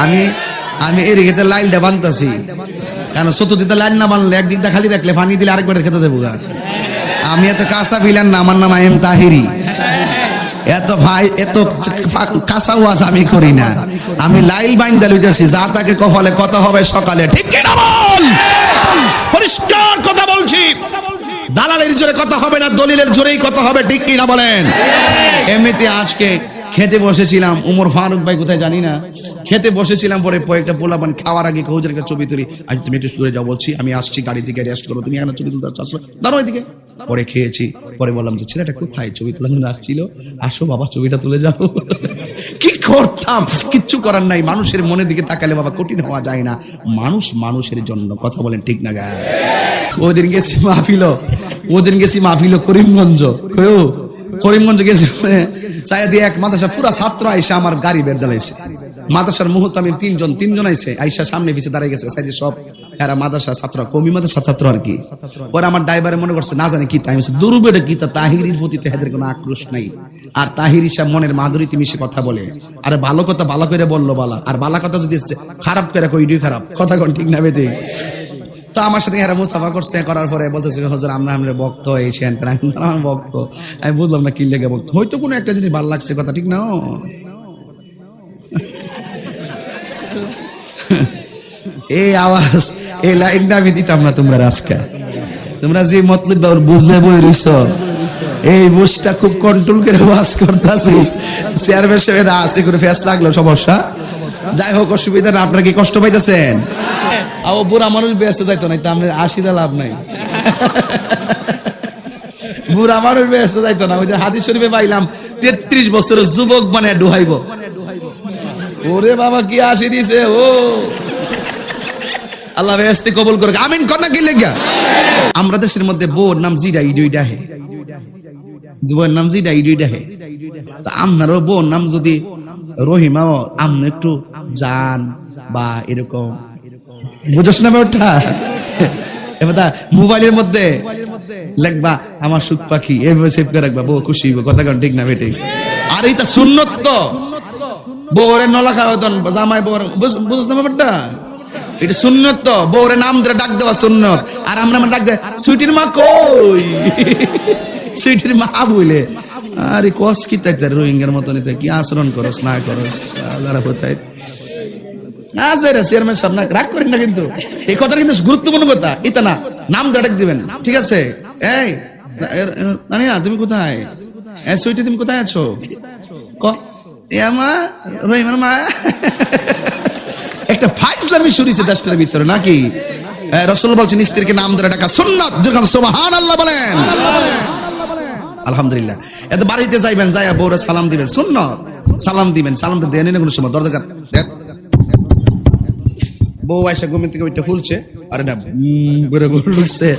আমি আমি এর ক্ষেত্রে লাইনটা বানতাছি, কারণ চতুর্দিকে লাইন না বানলে একদিকটা খালি রাখলে পানি দিলে আরেকবার খেতে যাবো। আমি এত কাঁচা বিলান না, আমার নাম এম তাহিরি। এত ভাই এত কাঁচা ওয়াজ আমি করি না, আমি লাইল বাইন্দা লইতেছি, যা তাকে কপালে কথা হবে সকালে, ঠিক কিনা বল? পরিষ্কার কথা বলছি, দালালের জোরে কথা হবে না, দলিলের জোরেই কথা হবে, ঠিক কিনা বলেন? এমনিতে আজকে খেতে বসেছিলাম, উমর ফারুক ভাই কোথায় জানি না, খেতে বসেছিলাম, পরে একটা পোলাপান খাওয়ার আগে কৌজের একটা ছবি তুলি, আজ তুমি একটু সরে যাও, বলছি আমি আসছি, গাড়ি থেকে রেস্ট করো, তুমি এখানে ছবি তুলতে আসছো, দাঁড়ো এদিকে। পরে খেয়েছি, পরে বললাম যে ছেলেটা কোথায়, ছবি তোলার জন্য আসছিল, আসো বাবা ছবিটা তুলে যাও। কি করতাম, কিচ্ছু করার নাই, মানুষের মনের দিকে তাকালে বাবা কঠিন হওয়া যায় না, মানুষ মানুষের জন্য, কথা বলেন ঠিক না? গায়ে ওদিন গেছি মাহফিল করিমগঞ্জ, করিমগঞ্জ গেছি, চাই দিয়ে এক মাদ্রাসা পুরা ছাত্র আইসা আমার গাড়ি বের দাঁড়াইছে, মাদ্রাসার মুহূর্তে আমি তিনজন আইসে, আইসা সামনে পিছিয়ে দাঁড়াই গেছে, সাইডে সব এরা মাদ্রাসা ছাত্র, কমি মাদ্রাসা ছাত্র আর কি। পরে আমার ড্রাইভারে মনে করছে না জানে কি, তাই দুর্বেটা কি, তাহিরির প্রতি এদের কোনো আক্রোশ নাই, আর তাহির সাহেব মনের মাধুরীতে মিশে কথা বলে, আরে ভালো কথা ভালো করে বললো বালা, আর বালা কথা যদি খারাপ করে কইডি খারাপ, কথা কোন ঠিক না বেঠিক? তো আমার সাথে এরা মুসাফা করছে, করার পরে বলতেছে হুজুর আমরা ভক্ত, এই সেন আমার ভক্ত। আমি বুঝলাম না কি লেগে ভক্ত, হয়তো কোনো একটা জিনিস ভালো লাগছে, কথা ঠিক না? এই আওয়াজ, এই লাইনটা আমি দিতাম না তোমরা আজকে, তোমরা যে মতলব বুঝলে বই রইছ, এই বুঝটা খুব কন্ট্রোল করে ওয়াজ করতেছি, চেয়ারম্যান সাহেব আছে করে ফেস লাগলো সমস্যা, যাই হোক অসুবিধা না। আপনারা কি কষ্ট পাইতেছেন? আও বুড়া মানুষ বেঁচে যাইতো না, তা আপনার 80 লাভ নাই, বুড়া মানুষ বেঁচে যাইতো না। ওই যে হাদিস শরীফে পাইলাম 33 বছরের যুবক মানে ডুহাইব। ওরে বাবা কি 80 দিছে, ও আল্লাহ বেহেশতে কবুল করুক, আমিন। কথা কি লেগা আমরা দেশের মধ্যে বউর নাম জিডা ইডুইডা হে, জীবনের নাম জিডা ইডুইডা হে, তা আপনারও বউর নাম যদি রহিমাও, আপনি একটু জান বা এরকম বুঝছ না ওটা, এবার মোবাইলের মধ্যে লিখবা আমার সুখ পাখি, এভাবে সেভ করে রাখবা, বউ খুশি হইব, কথা কোন ঠিক না বেটি? আর এইটা সুন্নত তো, বউরে নলা খাওয়া জামাই বউর, বুঝছ না ব্যাপারটা? এটা সুন্নত তো, বউরে নাম ধরে ডাক দেওয়া সুন্নত। আর আমরা ডাক দেয় সুইটির মা, কই সুইটির মা বলে, আরে কস কি তাই রোহিঙ্গার মতন কি আচরণ করস না করস, আল্লাহর কোথায় চেয়ারম্যান সাহেব না রাগ করেন না, কিন্তু এই কথা কিন্তু গুরুত্বপূর্ণ কথা, এটা না নাম ডাক দিবেন, ঠিক আছে? এই নানিয়া তুমি কোথায়, সুইটি তুমি কোথায় আছো, ক মা রহিমার মা। একটা ফাইজলামি শুরুছে দেশটার ভিতরে নাকি? রাসূল বলছেন স্ত্রীকে নাম ধরে ডাকা সুন্নাত, যখন সুবহানাল্লাহ বলেন, আলহামদুলিল্লাহ। এত বাড়িতে যাইবেন, যাইয়া বউরে সালাম দিবেন, সুন্নাত, সালাম দিবেন, সালামটা দেন না কোনো সময়, দরজা বউ আয়সা ঘুমের থেকে ওইটা খুলছে, আরে না ঢুকছে,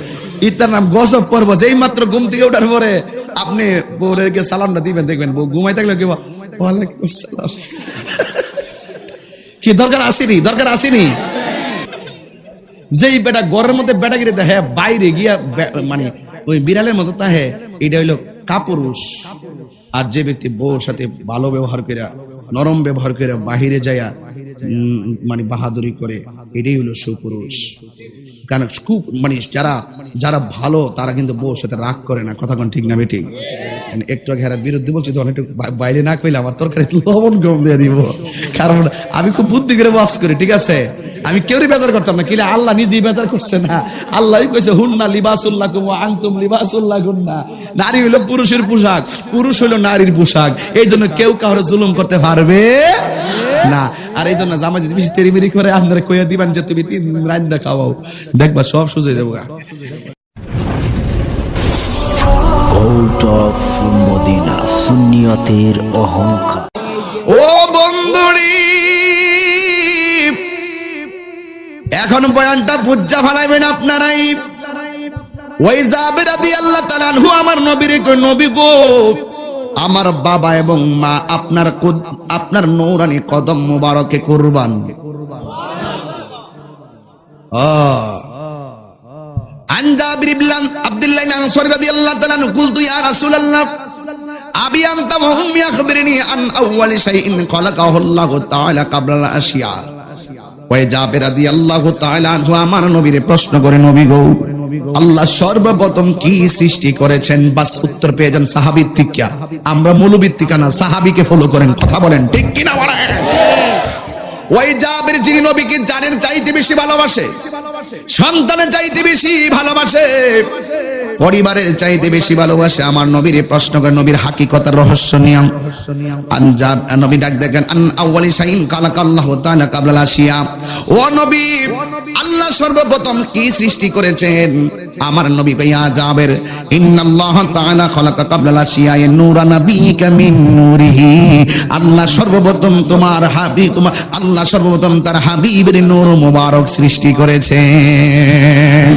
ইতার নাম গজব পর্ব। যেই মাত্র ঘুম থেকে ওঠার পরে আপনি বউরে গিয়ে সালামটা দিবেন, দেখবেন বউ ঘুমাই থাকলে কি ওয়ালাইকুম আসসালাম, কি দরকার আসেনি, দরকার আসেনি। যেই বেটা ঘরের মধ্যে বেটাগিরি দেখে, বাইরে গিয়া মানে ওই বিড়ালের মতো তাহে, এটা হইলো কাপুরুষ। আর যে ব্যক্তি বউর সাথে ভালো ব্যবহার করে, নরম ব্যবহার করে, বাহিরে যায়া মানে বাহাদুরি করে, এটাই হলো সুপুরুষ। কারণ খুব মানে যারা ভালো তারা কিন্তু বউর সাথে রাগ করে না, কথা কোন ঠিক না বেটি? একটু ঘেরার বিরুদ্ধে বলছি, তখন একটু বাইরে না কইলে আমার তরকারি লবণ কম দিয়ে দিব, কারণ আমি খুব বুদ্ধি করে বাস করি, ঠিক আছে? আমি কেউই বেজার করতাম না, কিলে আল্লাহ নিজেই বেজার করছে না, আল্লাহই কইছে হুন্না লিবাসুল্লাকুম ওয়া আনতুম লিবাসুল্লাহুন্না, নারী হলো পুরুষের পোশাক, পুরুষ হলো নারীর পোশাক, এই জন্য কেউ কাউরে জুলুম করতে পারবে না। আর এই জন্য জামাই যদি বেশি তেরিমেরি করে আপনারা কইয়া দিবেন যে তুমি 3 দিন রান্না খাওয়াও, দেখবা সব সুজে যাবো। কোর্ট অফ মদিনা, সুন্নিয়তের অহংকার। ও বন্ধুরি, এখন বয়ানটা বুঝা ফেলাইবেন আপনারাই। ওই জাবের রাদিয়াল্লাহু তাআলা আনহু আমার নবীর কই, নবী গো, আমার বাবা এবং মা আপনার নূরানি কদম মুবারকে কুরবান। আন জাবির ইবনে আব্দুল্লাহ আনসারী রাদিয়াল্লাহু তাআলা আনহু কুলতু ইয়া রাসূলুল্লাহ আবি আনতা ওয়া হুম ইয়াখবিরনি আন আউওয়ালি শাইইন খালাকাহু আল্লাহু তাআলা ক্বাবলা আশিয়া। ওই জাবের রাদিয়াল্লাহু তাআলা আনহু আমার নবীরে প্রশ্ন করে, নবী গো, আল্লাহ সর্বপ্রথম কি সৃষ্টি করেছেন? বাস উত্তর পেয়ে যান সাহাবীর থেকে। আমরা মৌলবীর থেকে না, সাহাবীকে ফলো করেন। কথা বলেন ঠিক কি না বলেন? ওই জাবের যিনি নবীকে জানের চাইতে বেশি ভালোবাসে, সন্তানের চাইতে বেশি ভালোবাসে, পরিবারের চাইতে বেশি ভালোবাসে, আমার নবীর প্রশ্ন করে নবীর হাকিকতার রহস্য নিয়ম আনজাব নবী ডাক দেখেন আন আউয়ালি শাইইন খালাকাল্লাহু তাআলা ক্বাবলা আশিয়া। ও নবী, আল্লাহ সর্বপ্রথম কি সৃষ্টি করেছেন? আমার নবী কইয়া জাবের ইন্নাল্লাহ তাআলা খালাকা ক্বাবলা আশিয়া নূরা নাবিকা মিন নূরিহি। আল্লাহ সর্বপ্রথম তোমার হাবিব, তোমার আল্লাহ সর্বপ্রথম তার হাবিবের নূর মুবারক সৃষ্টি করেছেন।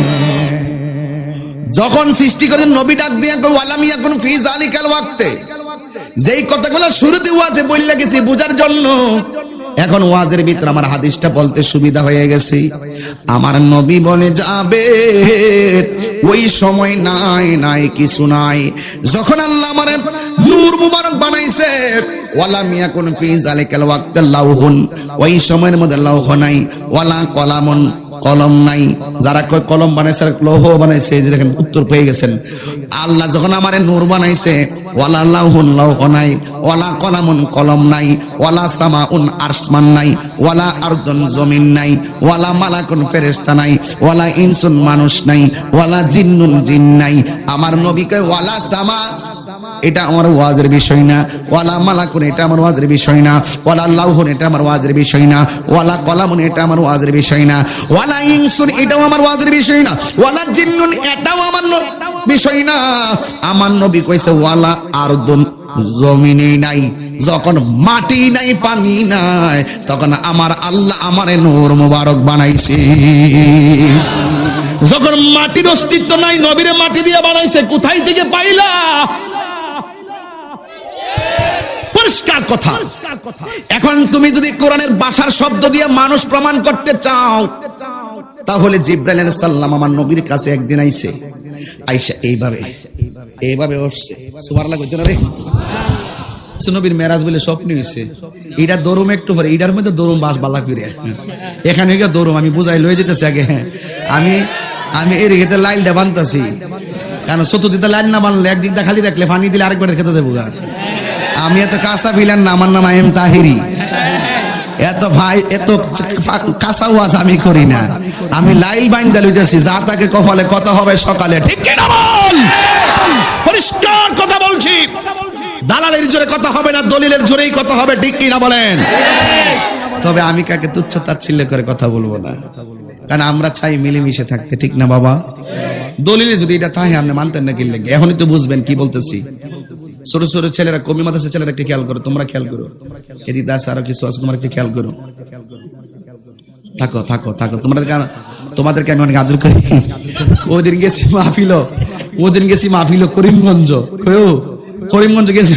যখন সৃষ্টি করেন নবী ডাক দিয়ে কই ওয়ালাম ইয়াকুন ফি যালিকাল ওয়াক্তে। যেই কথাগুলো শুরুতে ওয়াজে বললে গেছি বোঝার জন্য, এখন ওয়াজের ভিতর আমার হাদিসটা বলতে সুবিধা হয়ে গেছে। আমার নবী বলে যাবে ওই সময় নাই কিছু নাই, যখন আল্লাহ আমার নূর মুবারক বানাইছে, ওয়ালাম ইয়াকুন ফি যালিকাল ওয়াক্তে লাউহুন, ওই সময়ের মধ্যে লৌহ নাই, ওয়ালা কলামুন, কলম নাই। যারা কয় কলম বানাইছে লৌহ বানাইছে, এই যে দেখেন উত্তর পেয়ে গেছেন। আল্লাহ যখন আমারে নূর বানাইছে, ওয়ালা লাউহুন, লৌহ নাই, ওয়ালা কলামুন, কলম নাই, ওয়ালা সামাউন, আসমান নাই, ওয়ালা আরদুন, জমিন নাই, ওয়ালা মালাকুন, ফেরেশতা নাই, ওয়ালা ইনসুন, মানুষ নাই, ওয়ালা জিন্নুন, জিন নাই। আমার নবী কয় ওয়ালা সামা, এটা আমার ওয়াজের বিষয় না, ওয়ালা মালাকুন, এটা আমার ওয়াজের বিষয় না, ওয়ালা লাউহুন, এটা আমার ওয়াজের বিষয় না, ওয়ালা কলামুন, এটা আমার ওয়াজের বিষয় না, ওয়ালা ইনসুন, এটাও আমার ওয়াজের বিষয় না, ওয়ালা জিন্নুন, এটাও আমার বিষয় না। আমার নবী কইছে ওয়ালা আরদুন, জমিনে নাই। যখন মাটি নাই, পানি নাই, তখন আমার আল্লাহ আমারে নূর মুবারক বানাইছে। যখন মাটির অস্তিত্ব নাই, নবীরে মাটি দিয়ে বানাইছে, কোথায় থেকে পাইলা? পরিষ্কার কথা। এখন তুমি যদি কোরআনের ভাষার শব্দ দিয়ে মানুষ প্রমাণ করতে চাও, তাহলে জিবরাইল আলাইহিস সালাম আমার নবীর কাছে একদিন আইছে, আয়েশা এইভাবে উঠছে, সুবহানাল্লাহ কইতে না রে। নবীর মেরাজ বলে স্বপ্ন হইছে, এইটা দরুম একটু পরে, এইটার মধ্যে দরুম বাস বালা করে এখানে গিয়ে দরুম আমি বুঝাই লয়ে যেতেছি। আগে আমি এর গেতে লাইলটা বানতাছি, কারণ চতুর্দিকটা লাইন না বানলে একদিকটা খালি রাখলে পানি দিলে আরেকবার খেতে যাবো। আমি এত কাঁচা বিলান না, আমার নাম এম তাহিরি। এত কাঁচা ওয়াজ আমি করি না, আমি লাইল বাইন্দা লইতেছি, যা তাকে কপালে কথা হবে সকালে। ঠিক কি না বল? পরিষ্কার কথা বলছি, দালালের জোরে কথা হবে না, দলিলের জোরেই কথা হবে। ঠিক কি না বলেন? তবে আমি কাকে তুচ্ছ তাচ্ছিল্য করে কথা বলবো না, কারণ আমরা চাই মিলেমিশে থাকতে। ঠিক না বাবা? দলিলে যদি এটা থাকে আপনি মানতেন না কি লাগে? এখনই তো বুঝবেন কি বলতেছি। ছোট ছোট ছেলেরা, কমি মাদ্রাসার ছেলেরা একটু খেয়াল করো, তোমরা খেয়াল করো, এদিকে আছে আরো কিছু আছে, তোমরা একটু খেয়াল করো। থাকো থাকো থাকো, তোমাদেরকে আমি অনেক আদর করি। ওদিন গেছি মাহফিল করিমগঞ্জ গেছি,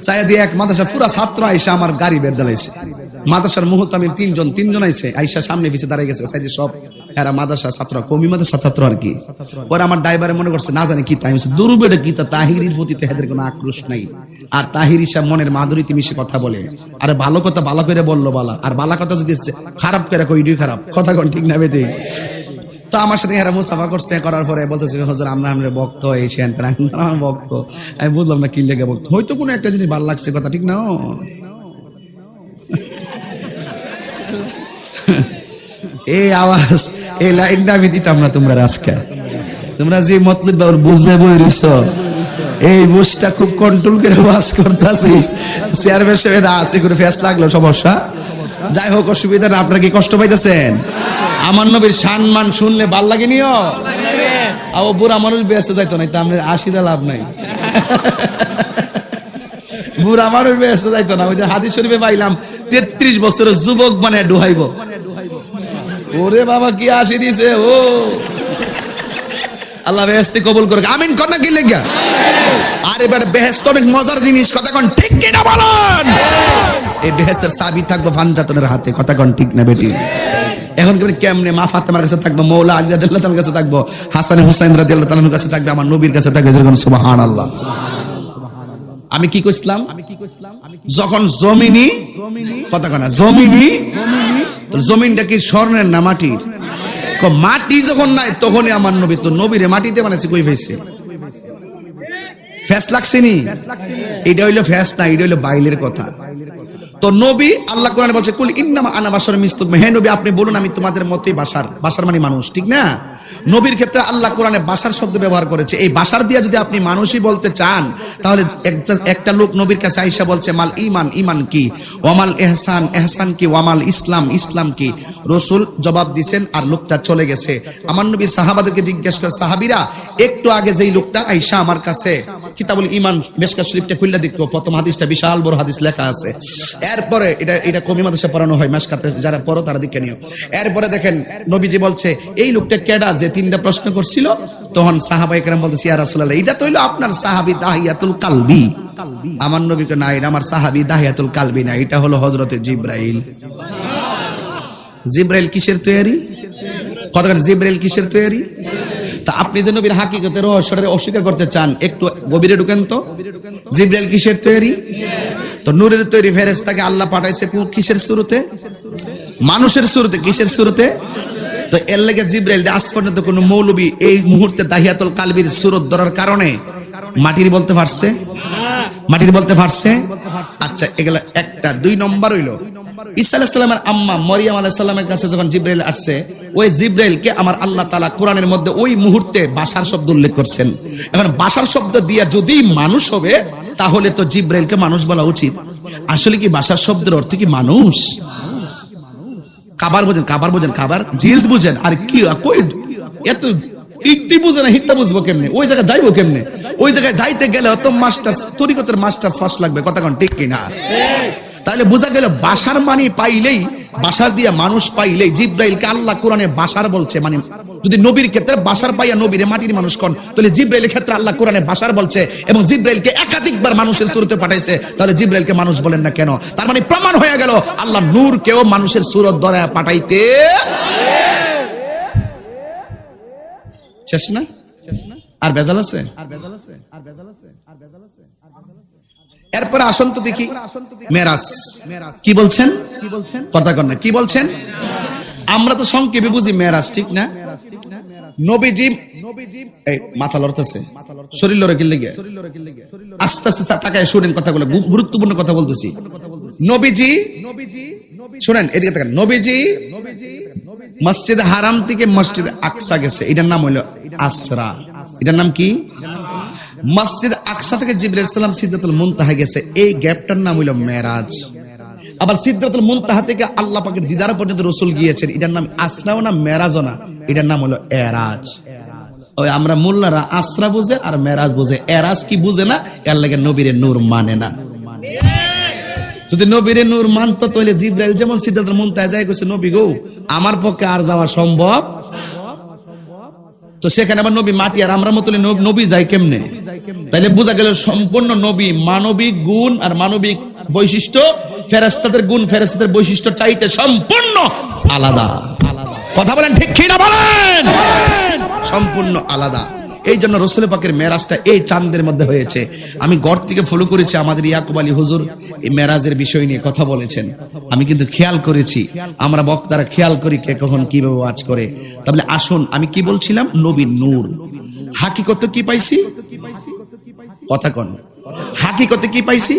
চাইয়া দিয়ে এক মাদ্রাসা পুরা ছাত্র আইসা আমার গাড়ি বের দাঁড়াইছে। মাদ্রাসার মুহূর্তে আমি তিনজন আইসে, আইসা সামনে পিছিয়ে দাঁড়াই গেছে, সাইডে সব এরা মাদ্রাসা ছাত্র, কমি মাদ্রাসা ছাত্র আর কি। ওরা আমার ড্রাইভারে মনে করছে না জানি কি, তাই দুরুবেটা কি, তাহিরির প্রতি তাদের কোনো আক্রোশ নাই। আর তাহির সাহেব মনের মাধুরীতে মিশে কথা বলে, আরে ভালো কথা ভালো করে বললো বালা, আর বালা কথা যদি খারাপ করে কইডি খারাপ কথা কোন ঠিক না বেটি। তো আমার সাথে এরা মুসাফা করছে, করার পরে বলতেছে হুজুর আমরা ভক্ত, এই আমার ভক্ত। আমি বুঝলাম না কি লেগে ভক্ত, হয়তো কোনো একটা জিনিস ভালো লাগছে, কথা ঠিক না? এই আওয়াজ, এই লাইনটা আমি দিতাম না তোমরা আজকে। তোমরা যে মতলব বুঝতে বই রইছ, এই বুঝটা খুব কন্ট্রোল করে ওয়াজ করতেছি। চেয়ারম্যান সাহেব আছে করে ফেস লাগলো, সমস্যা। যাই হোক, অসুবিধা না। আপনারা কি কষ্ট পাইতেছেন? আমার নবীর সম্মান শুনলে ভাল লাগে নিও। আও বুড়া মানুষ বেঁচে যাইতো না, আপনার 80 লাভ নাই। বুড়া মানুষ বেঁচে যাইতো না। ওই যে হাদিস শরীফে পাইলাম 33 বছরের যুবক মানে ডুহাইব। ওরে বাবা কি 80 দিছে ও। আল্লাহ বেহেশতে কবুল করুক, আমিন। কথা কি লেগা? আর এবার বেহেশত অনেক মজার জিনিস, কথা কোন ঠিক কি না বলেন? এই বেহেশতের চাবি থাকবে ফানজাতনের হাতে, কথা কোন ঠিক না বেটি? এখন কেমনে? মা ফাতেমার কাছে থাকবো, মৌলা আলী রাদিয়াল্লাহু তাআলার কাছে থাকবো, হাসান হুসাইন রাদিয়াল্লাহু তাআলার কাছে থাকবে, আমার নবীর কাছে থাকবে। যেরকম সুবহানাল্লাহ। আমি কি কইছিলাম? যখন জমিনি কথা কনা জমিনি, তো জমিনটা কি স্বর্ণের না মাটির? মাটি যখন নাই তখনই আমার নবী, তো নবীরে মাটিতে বানাইছে কই পাইছে? ফ্যাস লাগছে নি? এটা হইলো ফ্যাস না, এটা হইলো বাইলের কথা। তো নবী আল্লাহ কোরআনে বলছে কুল ইন্নামা আনা বাশারুম মিসলুকুম, হে নবী আপনি বলুন আমি তোমাদের মতোই বাশার। বাশার মানে মানুষ, ঠিক না? নবীর ক্ষেত্রে আল্লাহ কোরআনে বাশার শব্দ ব্যবহার করেছে। এই বাশার দিয়ে যদি আপনি মানুষই বলতে চান, তাহলে একটা লোক নবীর কাছে আয়েশা বলছে মাল ঈমান, ঈমান কি? ওয়ামাল ইহসান, ইহসান কি? ওয়ামাল ইসলাম, ইসলাম কি? রাসূল জবাব দিবেন আর লোকটা চলে গেছে। আমার নবী সাহাবাদেরকে জিজ্ঞেস করে, সাহাবীরা একটু আগে যেই লোকটা আয়েশা আমার কাছে কিতাবুল ঈমান মিশকাত শরীফটা খুললা দেখো, প্রথম হাদিসটা বিশাল বড় হাদিস লেখা আছে। এরপরে এটা কমি মাদ্রাসা পড়ানো হয়, মিশকাতে যারা পড়ো তারা দেখে নিও। এরপরে দেখেন নবীজি বলছে এই লোকটা কেডা যে তিনটা প্রশ্ন করছিল? তখন সাহাবায়ে কেরাম বলতেছে ইয়া রাসূলুল্লাহ এটা তো হইলো আপনার সাহাবী দাহিয়াতুল কালবি। আমার নবীকে না, এটা আমার সাহাবী দাহিয়াতুল কালবি না, এটা হলো হযরতে জিবরাইল। জিবরাইল কিসের তৈরি? কতক্ষণ জিবরাইল কিসের তৈরি? তা আপনি যে নবীর হাকিকতের রহস্যটা অস্বীকার করতে চান, একটু গভীরে ঢুকেন তো। জিবরাইল কিসের তৈরি? তো নূরের তৈরি ফেরেশতাকে আল্লাহ পাঠাইছে কিসের শুরুতে? মানুষের শুরুতে। কিসের শুরুতে? তো এর লাগে জিবরাইল আজ পর্যন্ত কোন মৌলবী এই মুহূর্তে দাহিয়াতুল কালবির সূরত ধরার কারণে মাটির বলতে পারছে? মাটির বলতে পারছে? আচ্ছা, এগুলা একটা। দুই নম্বর হইলো ঈসা আলাইহিস সালামের আম্মা মরিয়ম আলাইহিস সালামের কাছে যখন জিবরাইল আসছে, ওই জিবরাইলকে আমার আল্লাহ তাআলা কোরআনের মধ্যে ওই মুহূর্তে বাশার শব্দ উল্লেখ করছেন। এখন বাশার শব্দ দিয়ে যদি মানুষ হবে, তাহলে তো জিবরাইলকে মানুষ বলা উচিত। আসলে কি বাশার শব্দের অর্থ কি মানুষ? কাবার বোঝেন, কাবার বোঝেন, কাবার জিলদ বুঝেন। আর কি কই এত ইতি বুঝে না, হিত্তা বুঝবো কেমনে? ওই জায়গায় যাইবো কেমনে? ওই জায়গায় যাইতে গেলে অত মাস্টার তরিকতের মাস্টার ফার্স্ট লাগবে, কথা কোন ঠিক কিনা? তাহলে বোঝা গেল বাশার মানে পাইলেই, বাশার দিয়ে মানুষ পাইলেই জিবরাইলকে আল্লাহ কোরআনে বাশার বলছে। মানে যদি নবীর ক্ষেত্রে বাশার পাইয়া নবীরে মাটির মানুষ কোন, তাহলে জিবরাইলের ক্ষেত্রে আল্লাহ কোরআনে বাশার বলছে এবং জিবরাইলকে একাধিকবার মানুষের সুরতে পাঠাইছে, তাহলে জিবরাইলকে মানুষ বলেন না কেন? তার মানে প্রমাণ হয়ে গেল আল্লাহ নূরকেও মানুষের সুরত ধরে পাঠাইতে শেষ না? আর বেজাল আছে? এরপরে আসুন তো দেখি মেরাজ কি বলছেন? কথা কন না, কি বলছেন? আমরা তো সংক্ষেপে বুঝি মেরাজ, ঠিক না? নবীজি এই মাথা লড়তেছে, শরীর লড়ে কি লেগে? আস্তে আস্তে তাকায় শুনেন কথাগুলো, গুরুত্বপূর্ণ কথা বলতেছি। নবীজি শুনেন, এদিকে তাকান। নবীজি মসজিদ হারাম থেকে মসজিদ আকসা গেছে, এটার নাম হলো আসরা। এটার নাম কি? মসজিদ আকসা থেকে জিবরাইল সালাম সিদরাতুল মুনতাহা গেছে, এই গ্যাপটার নাম হলো মেরাজ। আবার সিদরাতুল মুনতাহা থেকে আল্লাহ পাকের দিদার পর্যন্ত রাসূল গিয়েছেন, এটার নাম আসরাও না মেরাজও না, এটার নাম হলো এরাজ। ওই আমরা মোল্লারা আসরা বুঝে আর মেরাজ বুঝে, এরাজ কি বুঝে না, এর লাগে নবীরে নূর মানে না। যদি নবীরে নূর মানতো তাহলে জিবরাইল যেমন সিদরাতুল মুনতাহা যায় কইছে নবী গো আমার পক্ষে আর যাওয়া সম্ভব, তো সেখানে আবার নবী মাটি আর আমরা মতলে নবী যায় কেমনে? তাইলে বোঝা গেল সম্পূর্ণ নবী মানবিক গুণ আর মানবিক বৈশিষ্ট্য, ফেরেশতাদের গুণ ফেরেশতাদের বৈশিষ্ট্য চাইতে সম্পূর্ণ আলাদা। কথা বলেন ঠিক কি না বলেন? সম্পূর্ণ আলাদা। এই জন্য রাসূল পাকের মেরাজটা এই চাঁদের মধ্যে হয়েছে। আমি ঘর থেকে ফলো করেছি, আমাদের ইয়াকুব আলী হুজুর এই মেরাজের বিষয় নিয়ে কথা বলেছেন। আমি কিন্তু খেয়াল করেছি, আমরা বক্তারা খেয়াল করি কে কখন কিভাবে ওয়াজ করে। তাহলে আসুন, আমি কি বলছিলাম? নবীর নূর হাকিকতে কি পাইছি? কথা কন, হাকিকতে কি পাইছি?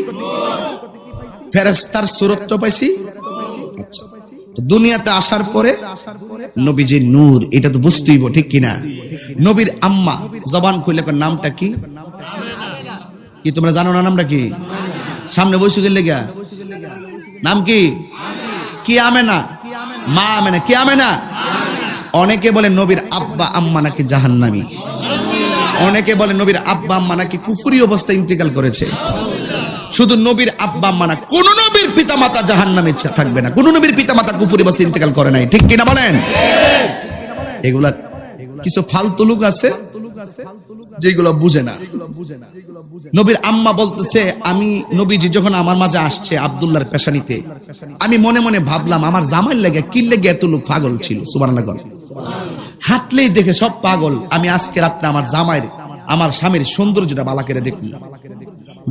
ফেরেশতার সূরত পাইছি। আচ্ছা, তো দুনিয়াতে আসার পরে নবীজির নূর, এটা তো বুঝতেই হবে, ঠিক কিনা? নবীর আম্মা জবান খুলে নামটা কি? কি তোমরা জানো না নামটা কি? সামনে বসে গেলে গা নাম কি? কি আমেনা? মা আমেনা। কি আমেনা? অনেকে বলে নবীর আব্বা আম্মা নাকি জাহান্নামী, অনেকে বলে নবীর আব্বা আম্মা নাকি কুফরি অবস্থায় ইন্তেকাল করেছে। শুধু নবীর আব্বা আম্মা না, কোন নবীর পিতামাতা জাহান্নামে থাকবে না, কোন নবীর পিতামাতা কুফরি অবস্থায় ইন্তেকাল করে নাই, ঠিক কিনা বলেন? এগুলা কিছু ফালতু লোক আছে যেগুলো বুঝে না। নবীর আম্মা বলতেছে, আমি নবীজি যখন আমার মাঝে আসছে আব্দুল্লাহর পেশানিতে, আমি মনে মনে ভাবলাম আমার জামাইর লাগে কি লেগে এত লোক পাগল ছিল। সুবহানাল্লাহ। হাঁটলেই দেখে সব পাগল। আমি আজকে রাত্রে আমার জামাইয়ের আমার স্বামীর সৌন্দর্যটা বালা করে দেখুন।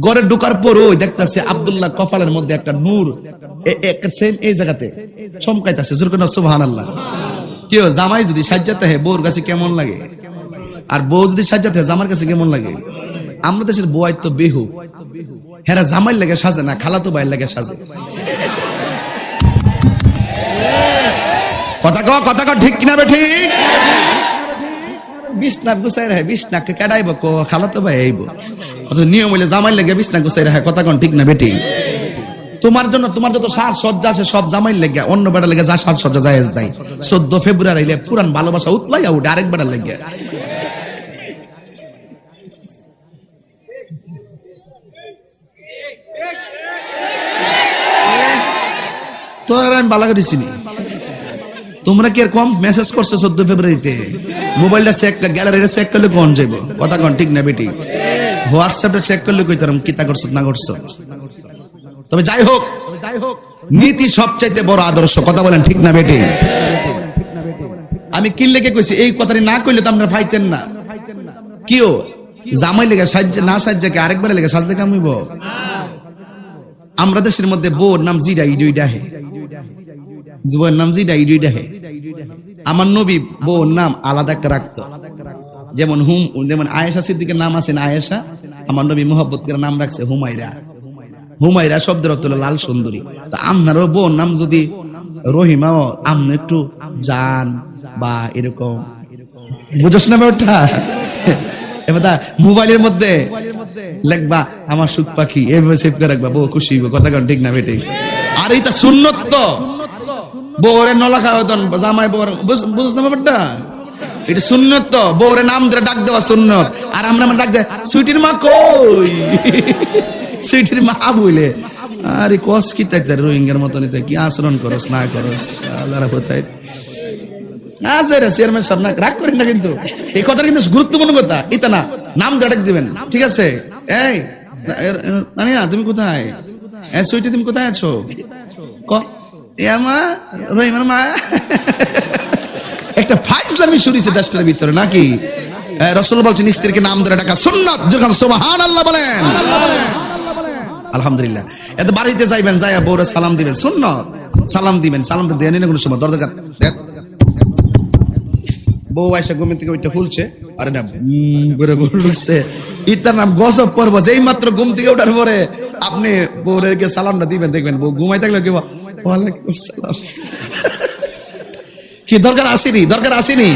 ঘরে ঢোকার পর ওই দেখতেছে আব্দুল্লাহ কপালের মধ্যে একটা নূর সেম এই জায়গাতে চমকাইতেছে। জোর করে সুবহানাল্লাহ। কেউ জামাই যদি সাজ্জাতে হয় বউর কাছে কেমন লাগে, আর বউ যদি সাজ্জাতে হয় জামার কাছে কেমন লাগে? আমরা দেশের বউয়াই তো বেহু, হেরা জামাই লাগে সাজে না, খালাতো ভাইয়ের লাগে সাজে। কথা কও ঠিক কিনা বে ঠিক? বিছনা গুছাই রাখে, বিছনাকে কাটাইব কো খালাতো ভাই আইব, অথচ নিয়ম হইলে জামাই লাগে বিছনা গুছাই রাখে। কথা কন ঠিক না বেটি? তোমার জন্য তোমার যত সাজ সজ্জা আছে সব জামাই লাগে, অন্য বেটা লাগে যা সাজ সজ্জা জায়েজ নাই। 14 ফেব্রুয়ারি আইলে পুরান ভালোবাসা উতলাইয়া উঠে আরেক বেটা লাগে। তোর আমি বালা করেছি নি, তোমরা কি আর কম মেসেজ করছো 14 ফেব্রুয়ারিতে? মোবাইলটা চেক গ্যালারিটা চেক করলে কোন যাইব? কথা কোন ঠিক না বেটি? হোয়াটসঅ্যাপটা চেক করলে কই তারম কিতা করছো না করছো। তবে যাই হোক, নীতি সবচাইতে বড় আদর্শ। কথা বলেন ঠিক না বেটি? আমি কি লেগে কইছি এই কথাটি না কইলে তো আপনারা ফাইতেন না। কিও জামাই লেগে সাজ্জা না সাজ্জাকে আরেকবার লেগে সাজতে কামিব? আমরা দেশের মধ্যে বউর নাম জিডা ইডুইডা হে, জীবনের নাম জিডা ইডুইডা হে। আমার নবী বউর নাম আলাদা একটা রাখতো। যেমন যেমন আয়েশা সিদ্দিকের নাম আছে না আয়েশা, আমার নবী মোহাব্বত করে নাম রাখছে হুমায়রা। হুমায়রা শব্দের অর্থ হলো লাল সুন্দরী। তা আপনারও বউর নাম যদি রহিমাও, আপনি একটু জান বা এরকম বুঝোস না ওটা। এবার মোবাইলের মধ্যে লেখবা আমার সুখ পাখি, এভাবে সেভ করে রাখবা, বউ খুশি হইব। কথা কন ঠিক না বেটি? আর এটা সুন্নত তো, বউরে নলা খাওয়া জামাই বউর, বুঝছ না ব্যাপারটা? এটা সুন্নত তো, বউরে নাম ধরে ডাক দেওয়া সুন্নত। আর আমরা ডাক দেয় সুইটির মা কই, সুইটির মা বইলে। আরে কস কি তাই রোহিঙ্গার মতো নিতে কি আচরণ করস না করস আল্লাহর কোথায় আছে রে চেয়ারম্যান সাহেব, না রাগ করেন না, কিন্তু এই কথাটা কিন্তু গুরুত্বপূর্ণ কথা। এটা না নাম ধরে ডাক দিবেন, ঠিক আছে? এই নানিয়া তুমি কোথায়? সুইটি তুমি কোথায় আছো? ক মা রহিমার মা। একটা ফাইজলামি শুরুছে দেশটার ভিতরে নাকি? রাসূল বলছেন স্ত্রীকে নাম ধরে ডাকা সুন্নাত। যখন সুবহানাল্লাহ বলেন, আলহামদুলিল্লাহ। এত বাড়িতে যাইবেন, যাইয়া বউরে সালাম দিবেন, সুন্নাত। সালাম দিবেন, সালামটা দেন না কোনো সময় দরজা বউ আয়সা ঘুমের থেকে ওইটা খুলছে, আরে না ঘুরে ঢুকছে, ইতার নাম গজব পর্ব। যেই মাত্র ঘুম থেকে ওঠার পরে আপনি বউরের সালামটা দিবেন, দেখবেন বউ ঘুমাই থাকলে কি ওয়ালাইকুম আসসালাম। কি দরকার আসেনি? দরকার আসেনি?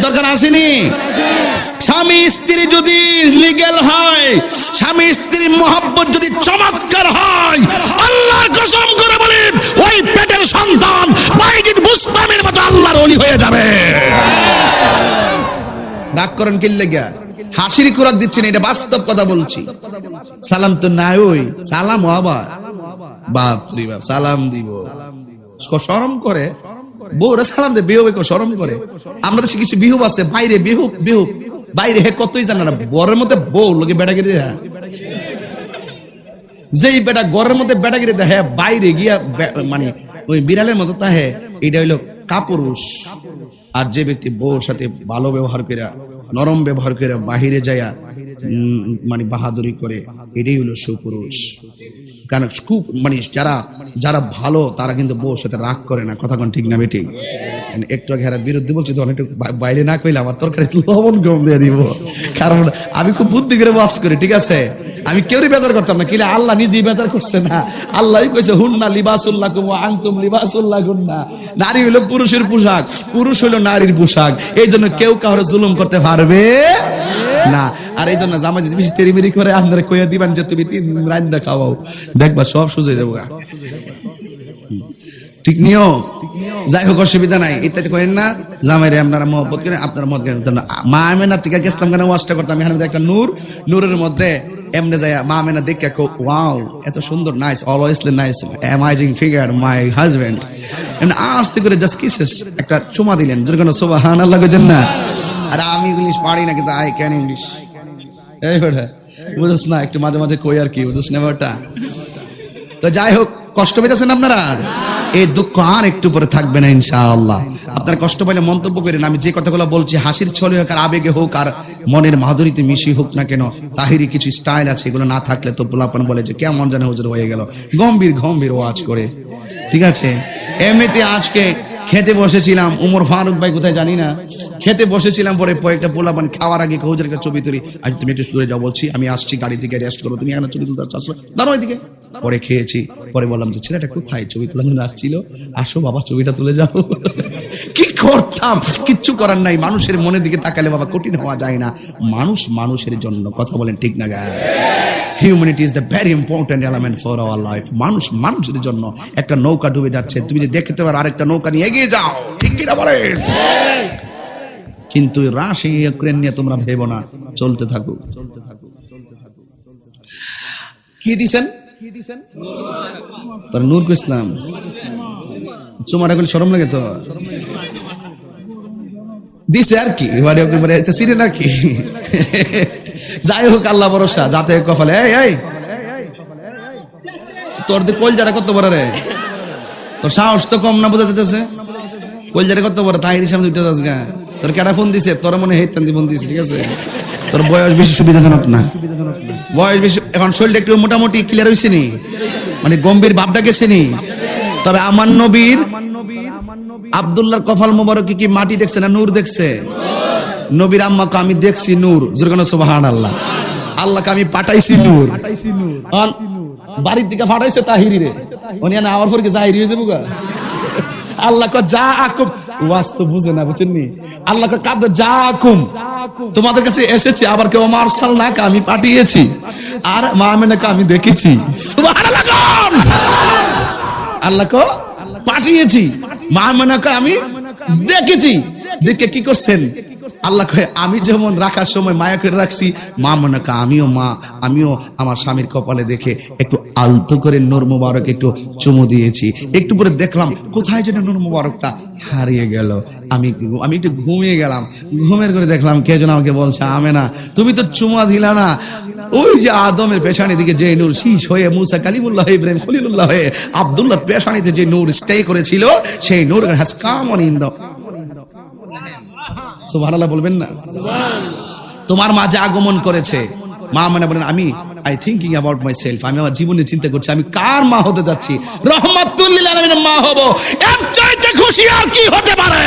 দরকার আসেনি? স্বামী স্ত্রী যদি লিগ্যাল হয়, স্বামী স্ত্রীর মহব্বত যদি চমৎকার হয়, আল্লাহর কসম করে বলেন ওই পেটের সন্তান বাইজিদ বুস্তামের মতো আল্লাহর ওলি হয়ে যাবে। রাগ করেন কি লাগা? হাসির খোরাক দিচ্ছেন, এটা বাস্তব কথা বলছি। সালাম তো নাই, ওই সালাম আবার বাপ রে বাপ সালাম দিব, শরম করে বউরা সালাম দে, বিহু শরম করে। আমরা তো কিছু বিহু আছে বাইরে, বিহু বিহু বাইরে হে কতই জানা না, ঘরের মধ্যে বউ লোকে বেটাগিরি দেয়। যেই বেটা ঘরের মধ্যে বেটাগিরি দেয়, হ্যাঁ বাইরে গিয়া মানে ওই বিড়ালের মতো তা হ্যাঁ, এটা হইলো কাপুরুষ। আর যে ব্যক্তি বউর সাথে ভালো ব্যবহার করে, নরম ব্যবহার করে বাহিরে যায়া মানে বাহাদুরি করে, এটাই হলো সুপুরুষ। কারণ খুব মানে যারা ভালো তারা কিন্তু বউর সাথে রাগ করে না। কথা কোন ঠিক না বেটি? একটু ঘেরার বিরুদ্ধে বলছি তো, অনেকটু বাইরে না কইলে আমার তরকারি লবণ কম দিয়ে দিব। কারণ আমি খুব বুদ্ধি করে বাস করি, ঠিক আছে? আমি কেউই বেজার করতাম না, কিলে আল্লাহ নিজেই বেজার করছে না। আল্লাহই কইছে হুন্না লিবাসুল্লাকুম ওয়া আনতুম লিবাসুল্লাহুন্না। নারী হলো পুরুষের পোশাক, পুরুষ হলো নারীর পোশাক। এই জন্য কেউ কাউরে জুলুম করতে পারবে না। আর এই জন্য জামাই যদি বেশি তেরিমেরি করে, আপনারা কইয়া দিবেন যে তুমি 3 দিন রান্দা খাওয়াও, দেখবা সব সুজে যাবো। ঠিক নিও? যাই হোক, অসুবিধা নাই। ইত্যাদি করেন না, জামাইরে আপনারা মহব্বত করেন, আপনারা মত করেন। মা আমেনা থেকে গেছিলাম কেন ওয়াজটা করতাম, এখানে একটা নূরের মধ্যে এমনি যায় মা আমেনা দেখে ওয়াও এত সুন্দর, nice, always nice, amazing figure my husband. এমনি আস্তে করে জাস্ট কিসেস একটা চুমা দিলেন, যেন সুবহানাল্লাহ কইতেন না। আর আমি ইংলিশ পারি না, কিন্তু আই ক্যান ইংলিশ। এই বেটা বুঝছ না, একটু মাঝে মাঝে কই আর কি, বুঝছ না বেটা? তো যাই হোক, কষ্ট পেতেছেন আপনারা? এই দুঃখ আর একটু পরে থাকবে না ইনশাআল্লাহ। আপনারা কষ্ট পাইলে মন্তব্য করেন, আমি যে কথাগুলো বলছি হাসির ছলে হোক আর আবেগে হোক আর মনের মাধুরীতে মিশি হোক না কেন, তাহিরি কিছু স্টাইল আছে, এগুলো না থাকলে তো পোলাপান বলে যে কেমন জানে হুজুর হয়ে গেল, গম্ভীর গম্ভীর ওয়াজ করে। ঠিক আছে, এমনিতে আজকে খেতে বসেছিলাম, উমর ফারুক ভাই কোথায় জানি না, খেতে বসেছিলাম, পরে একটা পোলাপান খাওয়ার আগে হুজুরের কাছে ছবি তুলি, আজ তুমি একটু দূরে যাও, বলছি আমি আসছি, গাড়ি থেকে রেস্ট করো, তুমি এখানে ছবি তুলতে আসছো, দাঁড়ো এদিকে। পরে খেয়েছি, পরে বললাম যে ছেলেটা কোথায়, ছবি তোলার জন্য আসছিল, আসো বাবা ছবিটা তুলে যাও। কি করতাম, কিচ্ছু করার নাই। মানুষের মনের দিকে তাকালে বাবা কঠিন হওয়া যায় না। মানুষ মানুষের জন্য, কথা বলেন ঠিক না গায়ে? Humanity is the very important element for our life. মানুষ মানুষের জন্য। একটা নৌকা ডুবে যাচ্ছে, তুমি যদি দেখতে পারো আরেকটা নৌকা নিয়ে এগিয়ে যাও, ঠিক কিনা বলেন? কিন্তু রাশিয়া ইউক্রেন নিয়ে তোমরা ভেবো না, চলতে থাকো। কি দিছেন তোর নূর ইসলাম? চুমাটা করলে শরম লাগে তো দিছে আর কি, সিরিয়াল আর কি। যাই হোক, আল্লাহ ভরসা, যাতে কপালে। এই তোর কলজাটা কত বড় রে, তোর সাহস তো কম না, বোঝা যেতেছে। কলজাটা কত বড়, তাহির সামনে উঠে যাস গা। তোর কেডা ফোন দিছে? তোর মনে হেতান ফোন দিছে, ঠিক আছে? তোর বয়স বেশি সুবিধাজনক না, বয়স বেশি। এখন শরীরটা একটু মোটামুটি ক্লিয়ার হয়েছে নি, মানে গম্ভীর ভাবটা গেছে নি। তবে আমার নবীর আব্দুল্লাহর কপাল মোবারকে কি মাটি দেখছে না নূর দেখছে? নবীর আম্মাকে আমি দেখছি নূর, জোরগান সুবহানাল্লাহ। আল্লাহকে আমি পাঠাইছি নূর। বাড়ির দিকে পাঠাইছে তাহিরি রে, উনি না আওয়ার পর কি জাহিরি হয়ে যাবো গা। আল্লাহ ক যা আকুম, ওয়াজ তো বুঝে না, বুঝছেন নি? আল্লাহ ক কাদ যা আকুম, তোমাদের কাছে এসেছে। আবার কেউ আমার সালনাকে আমি পাঠিয়েছি, আর মা আমেনাকে আমি দেখেছি। সুবহানাল্লাহ। আল্লাহ ক পাঠিয়েছি, মা আমেনাকে আমি দেখেছি। দেখে কি করছেন? আল্লাহ কয় আমি যেমন রাখার সময় মায়া করে রাখছি, মা মনাকা আমিও আমার স্বামীর কপালে দেখে একটু আলতো করে নূর মুবারক একটু চুমু দিয়েছি। একটু পরে দেখলাম কোথায় যেন নূর মুবারকটা হারিয়ে গেল। আমি একটু ঘুমিয়ে গেলাম, ঘুমের করে দেখলাম কে যেন আমাকে বলছে, আমেনা তুমি তো চুমা দিলা না। ওই যে আদমের পেশানি দিকে যে নূর শীষ হয়ে, মুসা কালিমুল্লাহ হয়ে, ইব্রাহিম খলিলুল্লাহ হয়ে, আব্দুল্লাহ পেশানিতে যে নূর স্টে করেছিল, সেই Noor has come on in the. সুবহানাল্লাহ বলবেন না? তোমার মাঝে আগমন করেছে। মা মানে বলেন আমি থিংকিং অ্যাবাউট মাই সেলফ, আমি আমার জীবনে চিন্তা করছি আমি কার মা হতে যাচ্ছি। রহমাতুল লিল আলামিনের মা হব, এর চাইতে খুশি আর কি হতে পারে?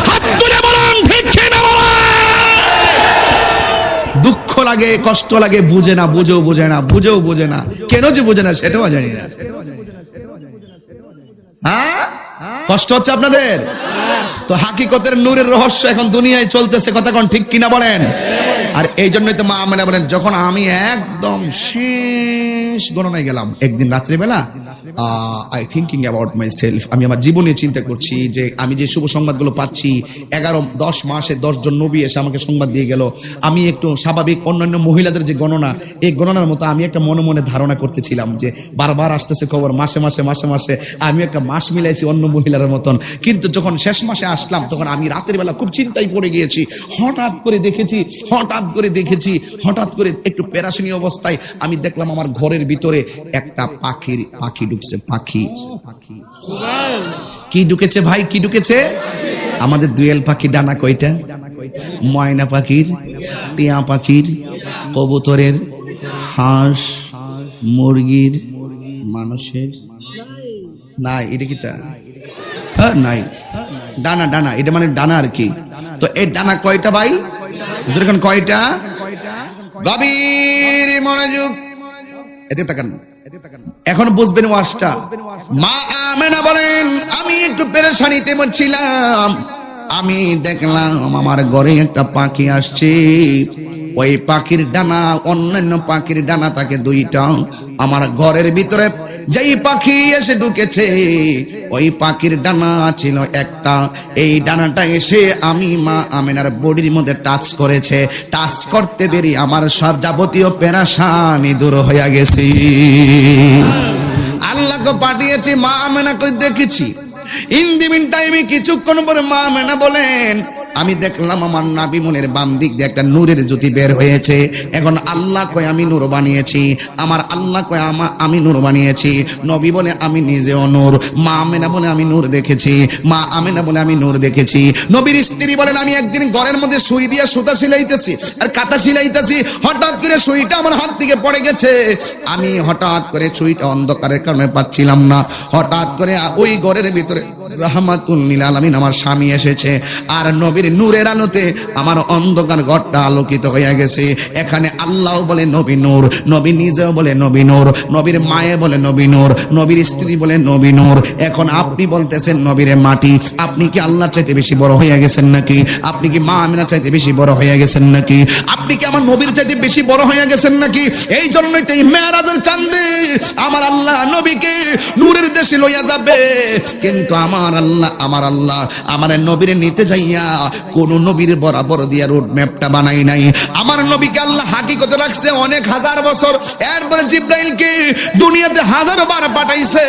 হাত তুলে বলেন ঠিক কি না বলেন? দুঃখ লাগে, কষ্ট লাগে, বুঝে না, বুঝেও বোঝে না, কেন যে বুঝে না সেটাও জানি না। হ্যাঁ, কষ্ট হচ্ছে আপনাদের তো। হাকিকতের নূরের রহস্য এখন দুনিয়ায় চলতেছে, কথা কোন ঠিক কিনা বলেন? আর এই জন্যই তো মা আমেনা বলেন, যখন আমি একদম শেষ গণনায় গেলাম একদিন রাত্রিবেলা, I thinking about my self, আমি আমার জীবনে চিন্তা করছি যে আমি যে শুভ সংবাদগুলো পাচ্ছি, 10 মাসে 10 জন নবী এসে আমাকে সংবাদ দিয়ে গেল। আমি একটু স্বাভাবিক অন্যান্য মহিলাদের যে গণনা, এই গণনার মতো আমি একটা মনে মনে ধারণা করতেছিলাম যে বারবার আসতেছে খবর, মাসে মাসে আমি একটা মাস মিলাইছি অন্য মহিলার মতন। কিন্তু যখন শেষ মাসে আসলাম, তখন আমি রাতের বেলা খুব চিন্তায় পড়ে গিয়েছি। হঠাৎ করে একটু পেরাশানি অবস্থায় আমি দেখলাম আমার ঘরের ভিতরে একটা পাখি ঢুকছে। পাখি কি ঢুকেছে ভাই, কি ঢুকেছে? আমাদের দুয়েল পাখি ডানা কয়টা? ময়না পাখির, টিয়া পাখির, কবুতরের, হাঁস, মুরগির, মানুষের নাই। এটা কি তা? নাই, ডানা, এটা মানে ডানা আর কি। তো এই ডানা কয়টা ভাই? যেরকম কয়টা? গভীর মনোযোগ, এতে তাকান, এখন বুঝবেন ওয়াজটা। মা আমেনা বলেন আমি একটু পেরেশানিতে ছিলাম, আমি দেখলাম আমার ঘরে একটা পাখি আসছে। ওই পাখির ডানা, অন্যান্য পাখির ডানা থাকে 2টা, আমার ঘরের ভিতরে যেই পাখি এসে ঢুকেছে ওই পাখির ডানা ছিল একটা। এই ডানাটা এসে আমি মা আমেনার বডির মধ্যে টাচ করেছে। টাচ করতে দেরি আমার সব যাবতীয় পেরেশানি দূর হয়ে গেছে। আল্লাহকে পাঠিয়েছি, মা আমেনাকে দেখেছি। ইন দি মিন টাইমে কিছুক্ষণ পরে মা আমেনা বলেন আমি দেখলাম আমার নাভি মনের বাম দিক দিয়ে একটা নূরের জ্যোতি বের হয়েছে। এখন আল্লাহ কয় আমি নূর বানিয়েছি, আমার আল্লাহ কয় আমি নূর বানিয়েছি। নবী বলে আমি নিজেও নূর। মা আমেনা বলে আমি নূর দেখেছি, মা আমেনা বলে আমি নূর দেখেছি। নবীর স্ত্রী বলেন আমি একদিন ঘরের মধ্যে সুই দিয়ে সুতা সিলাইতেছি আর কাঁথা সিলাইতেছি, হঠাৎ করে সুইটা আমার হাত থেকে পড়ে গেছে। আমি হঠাৎ করে সুইটা অন্ধকারের কারণে পাচ্ছিলাম না। হঠাৎ করে ওই ঘরের ভিতরে রাহমাতুল লিল আলামিন আমার স্বামী এসেছে, আর নবীর নূরের আলোতে আমার অন্ধকার ঘরটা আলোকিত হয়ে গেছে। এখানে আল্লাহ বলে নবী নূর, নবী নিজেও বলে নবী নূর, নবীর মায়ে বলে নবী নূর, নবীর স্ত্রী বলে নবী নূর। এখন আপনি বলতেছেন নবীরে মাটি। আপনি কি আল্লাহর চাইতে বেশি বড় হয়ে গেছেন নাকি? আপনি কি মা আমিনার চাইতে বেশি বড় হয়ে গেছেন নাকি? আপনি কি আমার নবীর চাইতে বেশি বড় হয়ে গেছেন নাকি? এই জন্যই তো এই মেরাজের চাঁদে আমার আল্লাহ নবীকে নূরের দেশে লইয়া যাবে। কিন্তু আমার আল্লাহ আমার নবীরে নিতে যাইয়া কোন নবীর বরাবর দিয়া রোড ম্যাপটা বানাই নাই। আমার নবীকে আল্লাহ হাকিকতে রাখছে অনেক হাজার বছর, এরপরে জিবরাইলকে দুনিয়াতে হাজারবার পাঠাইছে।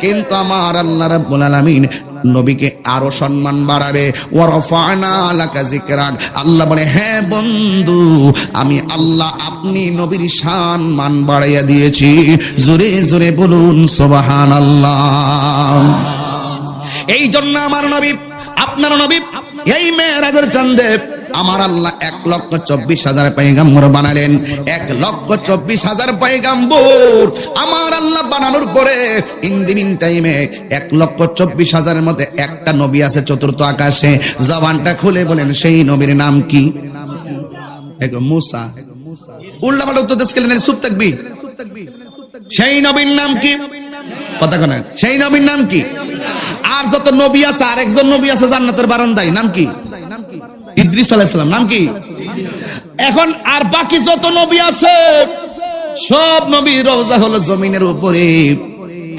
কিন্তু আমার আল্লাহ রাব্বুল আলামিন নবীকে আরো সম্মান বাড়াবে। ওয়ারফানা লাকা যিকরাক, আল্লাহ বলে হ্যাঁ বন্ধু আমি আল্লাহ আপনি নবীর সম্মান বাড়াইয়া দিয়েছি। জোরে জোরে বলুন সুবহানাল্লাহ। এই জন্য আমার নবী আপনার নবী এই মেরাজের চাঁদে আমার আল্লাহ 1,24,000 পয়গম্বর বানালেন। 1,24,000 পয়গম্বর আমার আল্লাহ বানানোর পরে ইন দি মিন টাইমে 1,24,000 এর মধ্যে একটা নবী আছে চতুর্থ আকাশে। জবানটা খুলে বলেন সেই নবীর নাম কি? মুসা। উল্টা পাল্টা উত্তর দিতে গেলেন, চুপ থাকবি। সেই নবীর নাম কি? কথা কোন? সেই নবীর নাম কি? আর যত নবী আছে আর একজন নবী আছে জান্নাতের বারান্দায়, নাম কি? ইদ্রিস আলাইহিস সালাম। নাম কি? এখন আর বাকি যত নবী আছে সব নবী রওজা হলো জমিনের উপরে,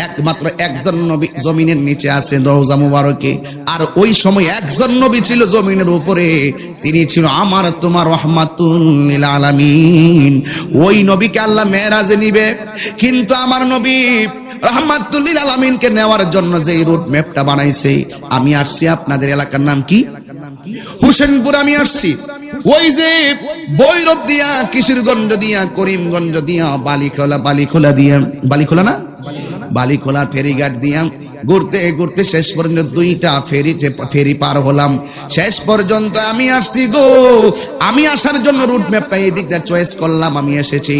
একমাত্র একজন নবী জমিনের নিচে আছে রওজা মুবারকে। আর ওই সময় একজন নবী ছিল জমিনের উপরে, তিনি ছিল আমার তোমার রাহমাতুল লিল আলামিন। ওই নবীকে আল্লাহ মেরাজে নিবে, কিন্তু আমার নবী রাহমাতুল লিল আলামিনকে নেওয়ার জন্য যে রুট ম্যাপটা বানাইছে, আমি আসছি আপনাদের এলাকার নাম কি? হোসেনপুর। আমি আসছি ওই যে বৈরব দিয়া, কিশোরগঞ্জ দিয়া, করিমগঞ্জ দিয়া, বালিখোলা দিয়া, বালিখোলা না, বালিখোলার ফেরিঘাট দিয়া ঘুরতে ঘুরতে শেষ পর্যন্ত 2টা ফেরি পার হলাম। শেষ পর্যন্ত আমি আসছি গো। আমি আসার জন্য রুট ম্যাপটা এই দিকটা চয়েস করলাম, আমি এসেছি।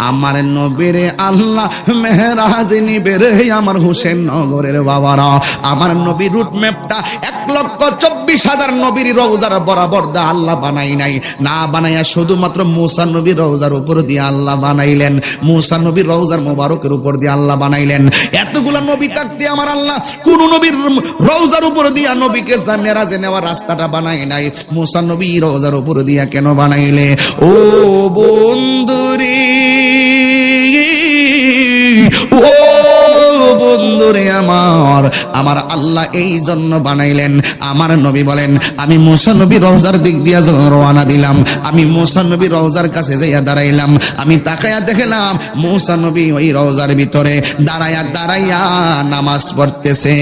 আমার নবীরে আল্লাহ মেহরাজে নিবে রে আমার হোসেন নগরের বাবারা। আমার নবী রুট ম্যাপটা 1,24,000 নবীর রওজার বরাবর দা আল্লাহ বানাই নাই, না বানাইয়া শুধুমাত্র মুসা নবীর রওজার উপর দিয়ে আল্লাহ বানাইলেন। মুসা নবীর রওজার মোবারকের উপর দিয়ে আল্লাহ বানাইলেন। এতগুলা নবী থাকতে আমার আল্লাহ কোন নবীর রওজার উপর দিয়া নবীকে মেরাজে নেওয়ার রাস্তাটা বানাই নাই। মুসা নবী রওজার উপর দিয়া কেন বানাইলে? ও বন্ধুরে, ও বন্ধুরে আমার আল্লাহ এই জন্য বানাইলেন। আমার নবী বলেন আমি মুসা নবী রওজার দিক দিয়া যখন রওনা দিলাম, আমি মুসা নবী রওজার কাছে যাইয়া দাঁড়াইলাম, আমি তাকায়া দেখলাম মুসা নবী ওই রওজার ভিতরে দাঁড়াইয়া নামাজ পড়তেছে।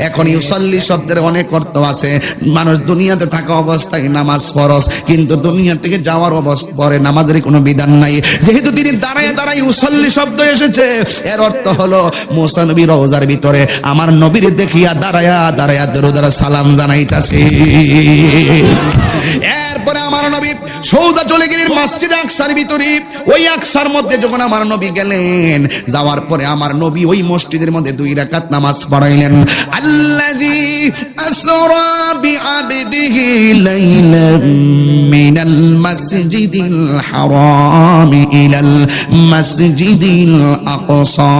এখন ইউসাল্লি শব্দের অনেক অর্থ আছে। মানুষ দুনিয়াতে থাকা অবস্থায় নামাজ ফরজ, কিন্তু দুনিয়া থেকে যাওয়ার অবস্থা পরে নামাজের কোনো বিধান নাই। যেহেতু তিনি দাঁড়ায় ইউসাল্লি শব্দ এসেছে, এর অর্থ হলো মুসা নবী রওজার ভিতরে আমার নবীর দেখিয়া দাঁড়ায়া দরুদ আর সালাম জানাইতাছে। এরপরে আমার নবী সৌদা চলে গেলেন মসজিদে আকসার ভিতরে। ওই আকসার মধ্যে যখন আমার নবী গেলেন, যাওয়ার পরে আমার নবী ওই মসজিদের মধ্যে 2 রাকাত নামাজ পড়াইলেন। আল্লাযী আসরা বিআবদিহি লাইলাম মিনাল মাসজিদিল হারাম ইলাল মাসজিদিল আকসা।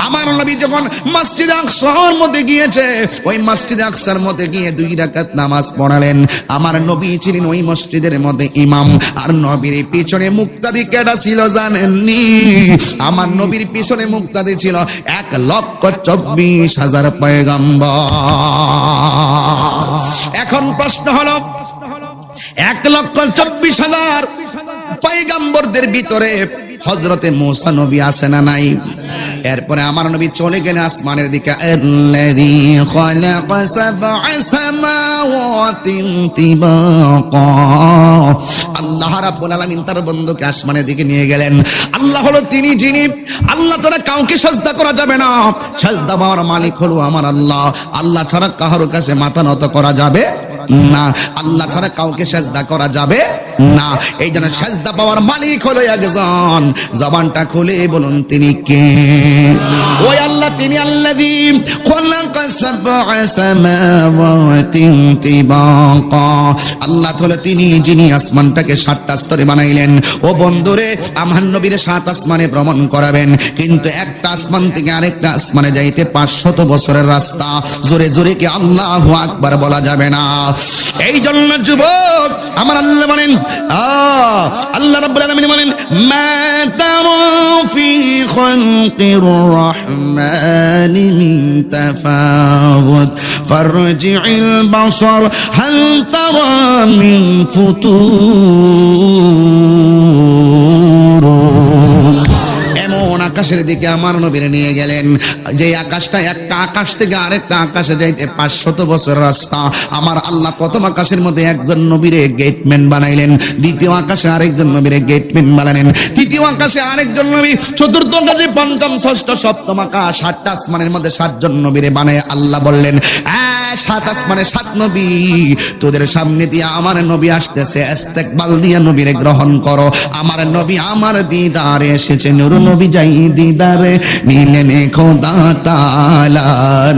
আমার নবী যখন মসজিদ আকসার মধ্যে গিয়েছে, ওই মসজিদ আকসার মধ্যে গিয়ে 2 রাকাত নামাজ পড়ালেন। আমার নবী ছিলেন ওই মসজিদের মধ্যে ইমাম, আর নবীর পিছনে মুক্তাদি কেডা ছিল জানেননি? আমার নবীর পিছনে মুক্তাদি ছিল 1,24,000 পয়গম্বর। এখন প্রশ্ন হলো 1,24,000 পয়গম্বরদের ভিতরে হযরতে মুসা নবী আছে না নাই? এরপরে আমার নবী চলে গেলেন আসমানের দিকে। আল্লাযী খালাকা সাবআ সামাওয়াতিন তিবাকা, আল্লাহ রাব্বুল আলামিন তার বন্ধুকে আসমানের দিকে নিয়ে গেলেন। আল্লাহ হলো তিনি যিনি আল্লাহ ছাড়া কাউকে সাজদা করা যাবে না, সাজদা পাওয়ার মালিক হলো আমার আল্লাহ। আল্লাহ ছাড়া কারোর কাছে মাথা নত করা যাবে না, আল্লাহ ছাড়া কাউকে সাজদা করা যাবে না। এই জন্য সাজদা পাওয়ার মালিক হলো একজন। জবানটা খুলে বলুন তিনি কে? ওই আল্লাহ, তিনি আল্লাযী খালাকা সাবআ সামাওয়াতিন তিবাকা, আল্লাহ হলো তিনি যিনি আসমানটাকে 7টা স্তরে বানাইলেন। ও বন্ধুরে, আমার নবীর 7 আসমানে ভ্রমণ করাবেন, কিন্তু একটা আসমান থেকে আরেকটা আসমানে যাইতে 500 বছরের রাস্তা। জোরে জোরে কি আল্লাহু আকবার বলা যাবে না? এই জন্য যুবক আমার আল্লাহ বলেন, আল্লাহ রাব্বুল আলামিন বলেন, মা তারা ফি খালকির রহমানি মিন তাফাউত ফারজি'ল বাসার হাল তারা মিন ফুতুর। এমন আকাশের দিকে আমার নবীরে নিয়ে গেলেন, যে আকাশটা একটা আকাশ থেকে আরেকটা আকাশে যাইতে 500 বছর রাস্তা। আমার আল্লাহ প্রথম আকাশের মধ্যে একজন নবীরে গেটম্যান বানাইলেন, দ্বিতীয় আকাশে আরেকজন নবীরে গেটম্যান বানালেন, তৃতীয় আকাশে আরেকজন নবী, চতুর্থ আকাশে পঞ্চম, ষষ্ঠ, সপ্তম আকাশ, 7টা আসমানের মধ্যে 7 জন নবীরে বানায় আল্লাহ বললেন, 7 আসমানে 7 নবী, তোদের সামনে দিয়ে আমার নবী আসতেছে, ইস্তেকবাল দিয়া নবীরে গ্রহণ করো। আমার নবী আমার দিদারে এসেছে, নূর নবী যাই দিদারে নিলেন খোদা তাআলা,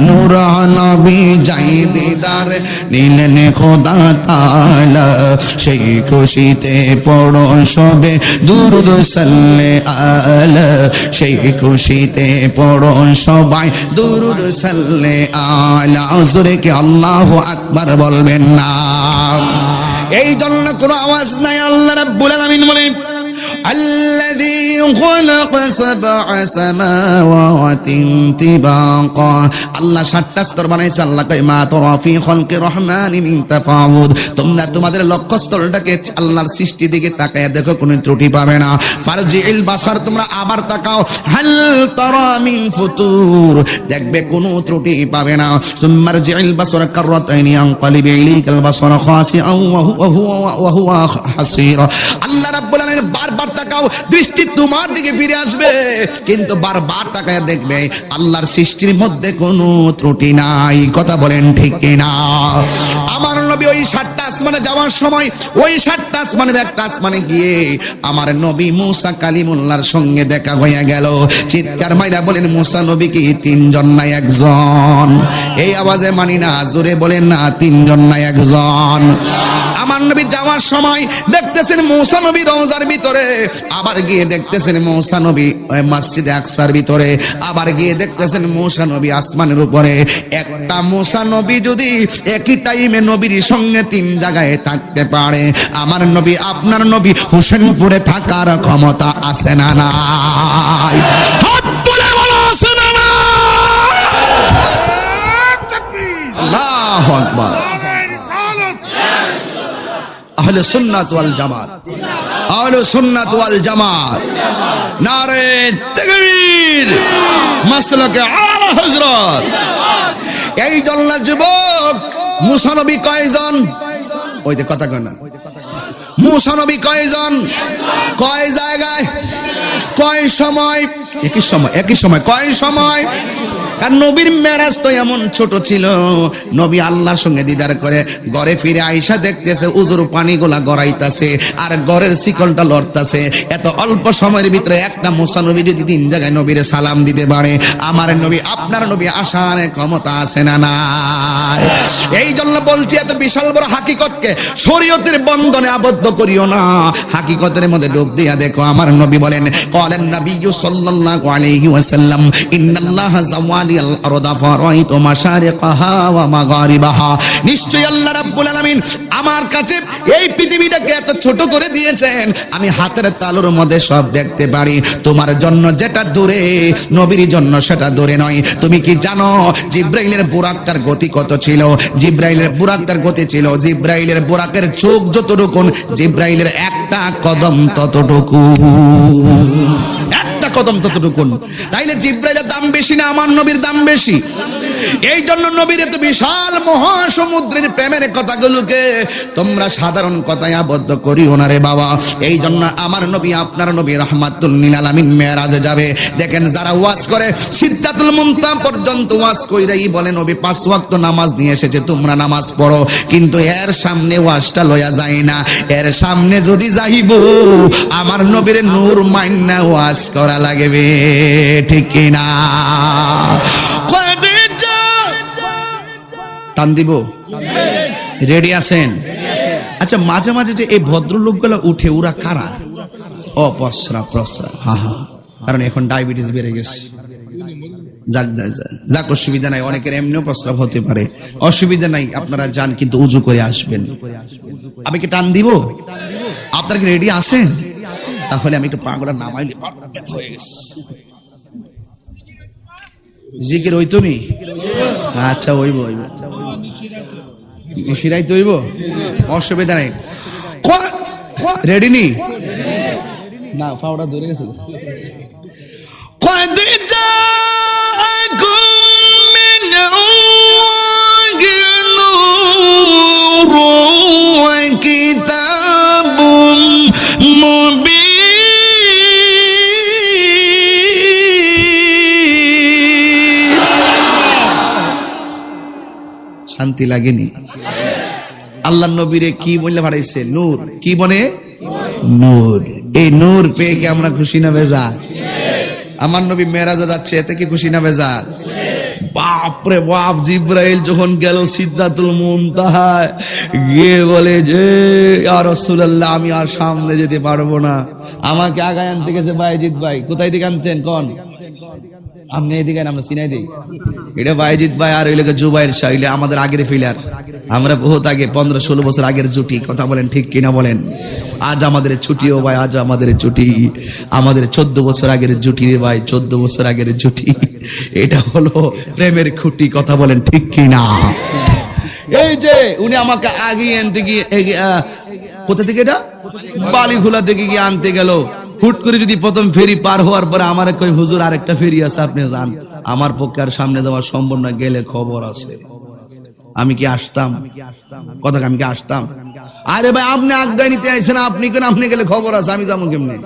নূর নবী যাই দিদারে নিলেন খোদা তাআলা। সেই খুশিতে পড়ো সবে দুরূদ সাল্লে আলা, সেই খুশিতে পড়ো সবাই দুরূদ সাল্লে আলা। জোরে কি আল্লাহু আকবার বলবেন না? এই জন্য কোনো আওয়াজ নাই। আল্লাহ রাব্বুল আলামিন বলেন, الذي خلق 7 سماوات طباقا, আল্লাহ 7টা স্তর বানাইছে। আল্লাহ কয়, মা তারা ফি খালকি রহমানি মিন তাফাউদ, তোমরা তোমাদের লক্ষ্যস্থলটাকে আল্লাহর সৃষ্টি দিকে তাকায় দেখো, কোনো ত্রুটি পাবে না। ফারজি'ল বাসার, তোমরা আবার তাকাও, হাল তারা মিন ফুতুর, দেখবে কোনো ত্রুটি পাবে না। সুম্মারজি'ল বাসারা কাররাতাইনি আনকালিবি ইলাইকাল বাসারা খাসিআন ওয়া হুয়া হাসীর। আল্লাহ রাব্বুল আলামিন বারবার তাকাও, দৃষ্টি তোমার দিকে ফিরে আসবে, কিন্তু বারবার তাকায় দেখবে আল্লাহর সৃষ্টির মধ্যে কোনো ত্রুটি নাই। কথা বলেন ঠিক কিনা? আমার নবী ওই 7টা আসমানে যাওয়ার সময় ওই 7টা আসমানের একটা আসমানে গিয়ে আমার নবী মুসা কালিমুল্লাহর সঙ্গে দেখা হয়ে গেল। চিৎকার মাইরা বলেন, মুসা নবী কি 3 জন না 1 জন? এই আওয়াজে মানি না, জোরে বলেন না, 3 জন না 1 জন? আমার নবী যাওয়ার সময় দেখতেছেন মুসা নবী রওজার ভিতরে, আবার গিয়ে দেখতেছেন মুসা নবী মসজিদে আকসার ভিতরে, আবার গিয়ে দেখতেছেন মুসা নবী আসমানের উপরে। একটা মুসা নবী যদি একই টাইমে নবীর সঙ্গে 3 জায়গায় থাকতে পারে, আমার নবী আপনার নবী হোসেনপুরে থাকার ক্ষমতা আছে না নাই? হাত তুলে বলো, আছে না নাই? আল্লাহু আকবার। আহলে সুন্নাত ওয়াল জামাত, আহলে সুন্নাত ওয়াল জামাত, নারে তাকবীর, মাসলাকে আলা হযরত। এই জন্য যুবক, মুসা নবী কয়জন? ওই যে কথা কয় না, মুসা নবী কয়জন? কয় জায়গায়, কয় সময়? একই সময়, একই সময়, কয় সময়? কারণ নবীর মেরাজ তো এমন ছোট ছিল, নবী আল্লাহর সঙ্গে দিদার করে ঘরে ফিরে আয়েশা দেখতেছে উজুর পানিগুলা গড়াইতাছে আর ঘরের শিকলটা লড়তাছে। এত অল্প সময়ের ভিতরে একটা মুসা নবী যদি 3 জায়গায় নবীরে সালাম দিতে পারে, আমার নবী আপনার নবী আসার ক্ষমতা আছে না নাই? এই জন্য বলছি, এত বিশাল বড় হাকিকতকে শরীয়তের বন্ধনে আবদ্ধ করিও না, হাকিকতের মধ্যে ডুব দিয়া দেখো। আমার নবী বলেন, ক্বালান নাবিয়্যু সাল্লাল্লাহু আলাইহি ওয়াসাল্লাম, ইন্নাল্লাহা জাওয়ালিয়াল আরদা ফারাইতু মাশারিকাহা ওয়া মাগারিবাহা, নিশ্চয়ই আল্লাহ রাব্বুল আলামিন আমার কাছে এই পৃথিবীটাকে এত ছোট করে দিয়েছেন, আমি হাতের তালুর মধ্যে সব দেখতে পারি। তোমার জন্য যেটা দূরে, নবীর জন্য সেটা দূরে নয়। তুমি কি জানো জিব্রাইলের বুরাকটার গতি কত ছিল? জিব্রাইলের বুরাকটার গতি ছিল, জিব্রাইলের বুরাকের চোখ যতটুকু, জিব্রাইলের একটা কদম ততটুকু, একটা কদম ততটুকু। তাইলে জিব্রাইল দাম বেশি না আমার নবীর দাম বেশি? এই জন্য নবীর এত বিশাল মহাসমুদ্রের প্রেমের কথাগুলোকে তোমরা সাধারণ কথায় আবদ্ধ করিও না রে বাবা। এই জন্য আমার নবী আপনার নবী রাহমাতুল লিল আলামিন মেরাজে যাবে। দেখেন যারা ওয়াজ করে সিদরাতুল মুনতাহা পর্যন্ত ওয়াজ কইরাই বলে নবী 5 ওয়াক্ত নামাজ নিয়ে এসেছে, তোমরা নামাজ পড়ো, কিন্তু এর সামনে ওয়াজটা লয়া যায় না। এর সামনে যদি যাইব আমার নবীর নূর মাইন্না ওয়াজ করা লাগবে, ঠিক কি না? টান দিব? রেডি আছেন? আচ্ছা, মাঝে মাঝে যে এই ভদ্রলোকগুলো উঠে, ওরা কারা? প্রস্রাব, হা হা, কারণ এখন ডায়াবেটিস বেড়ে গেছে। যাক অসুবিধা নাই, অনেকের এমনিও প্রস্রাব হতে পারে, অসুবিধা নাই, আপনারা যান, কিন্তু উজু করে আসবেন। আমি কি টান দিব? আপনারা কি রেডি আছেন? তাহলে আমি একটু পাগলা নামাইলে হয়ে গেছে। জিকির হইতো নি? আচ্ছা, হইব শিরাই তো হইব, অসুবিধা নাই। রেডি নি? না, পাউডার ধরে গেছে। শান্তি লাগেনি? আল্লাহ নবীরে কি বলে পাঠাইছে? নূর। কি বলে? নূর। এই নূর পেয়ে কি আমরা খুশি না বেজার? আমার নবী মেরাজে যাচ্ছে, এতে কি খুশি না বেজার? বাপরে বাপ, জিব্রাইল যখন গেল সিদরাতুল মুনতাহায়, গিয়ে বলে যে ইয়া রাসূলুল্লাহ, আমি আর সামনে যেতে পারবো না, আমাকে আগায় আনতে গেছে বাইজিদ ভাই। কোথায় থেকে আনতেন কোন? আপনি এদিকে, আমরা চিনাই দিই। এটা বাইজিদ ভাই আর ওই লোক জুবাইর শাহ, আমাদের আগের ফিলার, আমরা বহুত আগে 15-16 বছর আগের জুটি। কথা বলেন ঠিক কিনা বলেন? আজ আমাদের ছুটি ও ভাই, আজ আমাদের ছুটি, আমাদের 14 বছর আগের জুটি রে ভাই, 14 বছর আগের জুটি। এটা হলো প্রেমের খুঁটি। কথা বলেন ঠিক কিনা? এই যে উনি আমাকে আগে আনতে গিয়ে, কোথা থেকে, এটা বালিখোলা থেকে গিয়ে আনতে গেল। হুট করে যদি প্রথম ফেরি পার হওয়ার পরে আমার কই হুজুর আরেকটা ফেরি আছে, আপনি যান, আমার পক্ষে আর সামনে যাওয়া সম্ভব না, গেলে খবর আছে। আমি কি আসতাম? কথা, আমি কি আসতাম? আরে ভাই, আপনি আজ্ঞা নিতে আইছেন, আপনি কেন? আপনি গেলে খবর আছে, আমি যাবো কেমনে?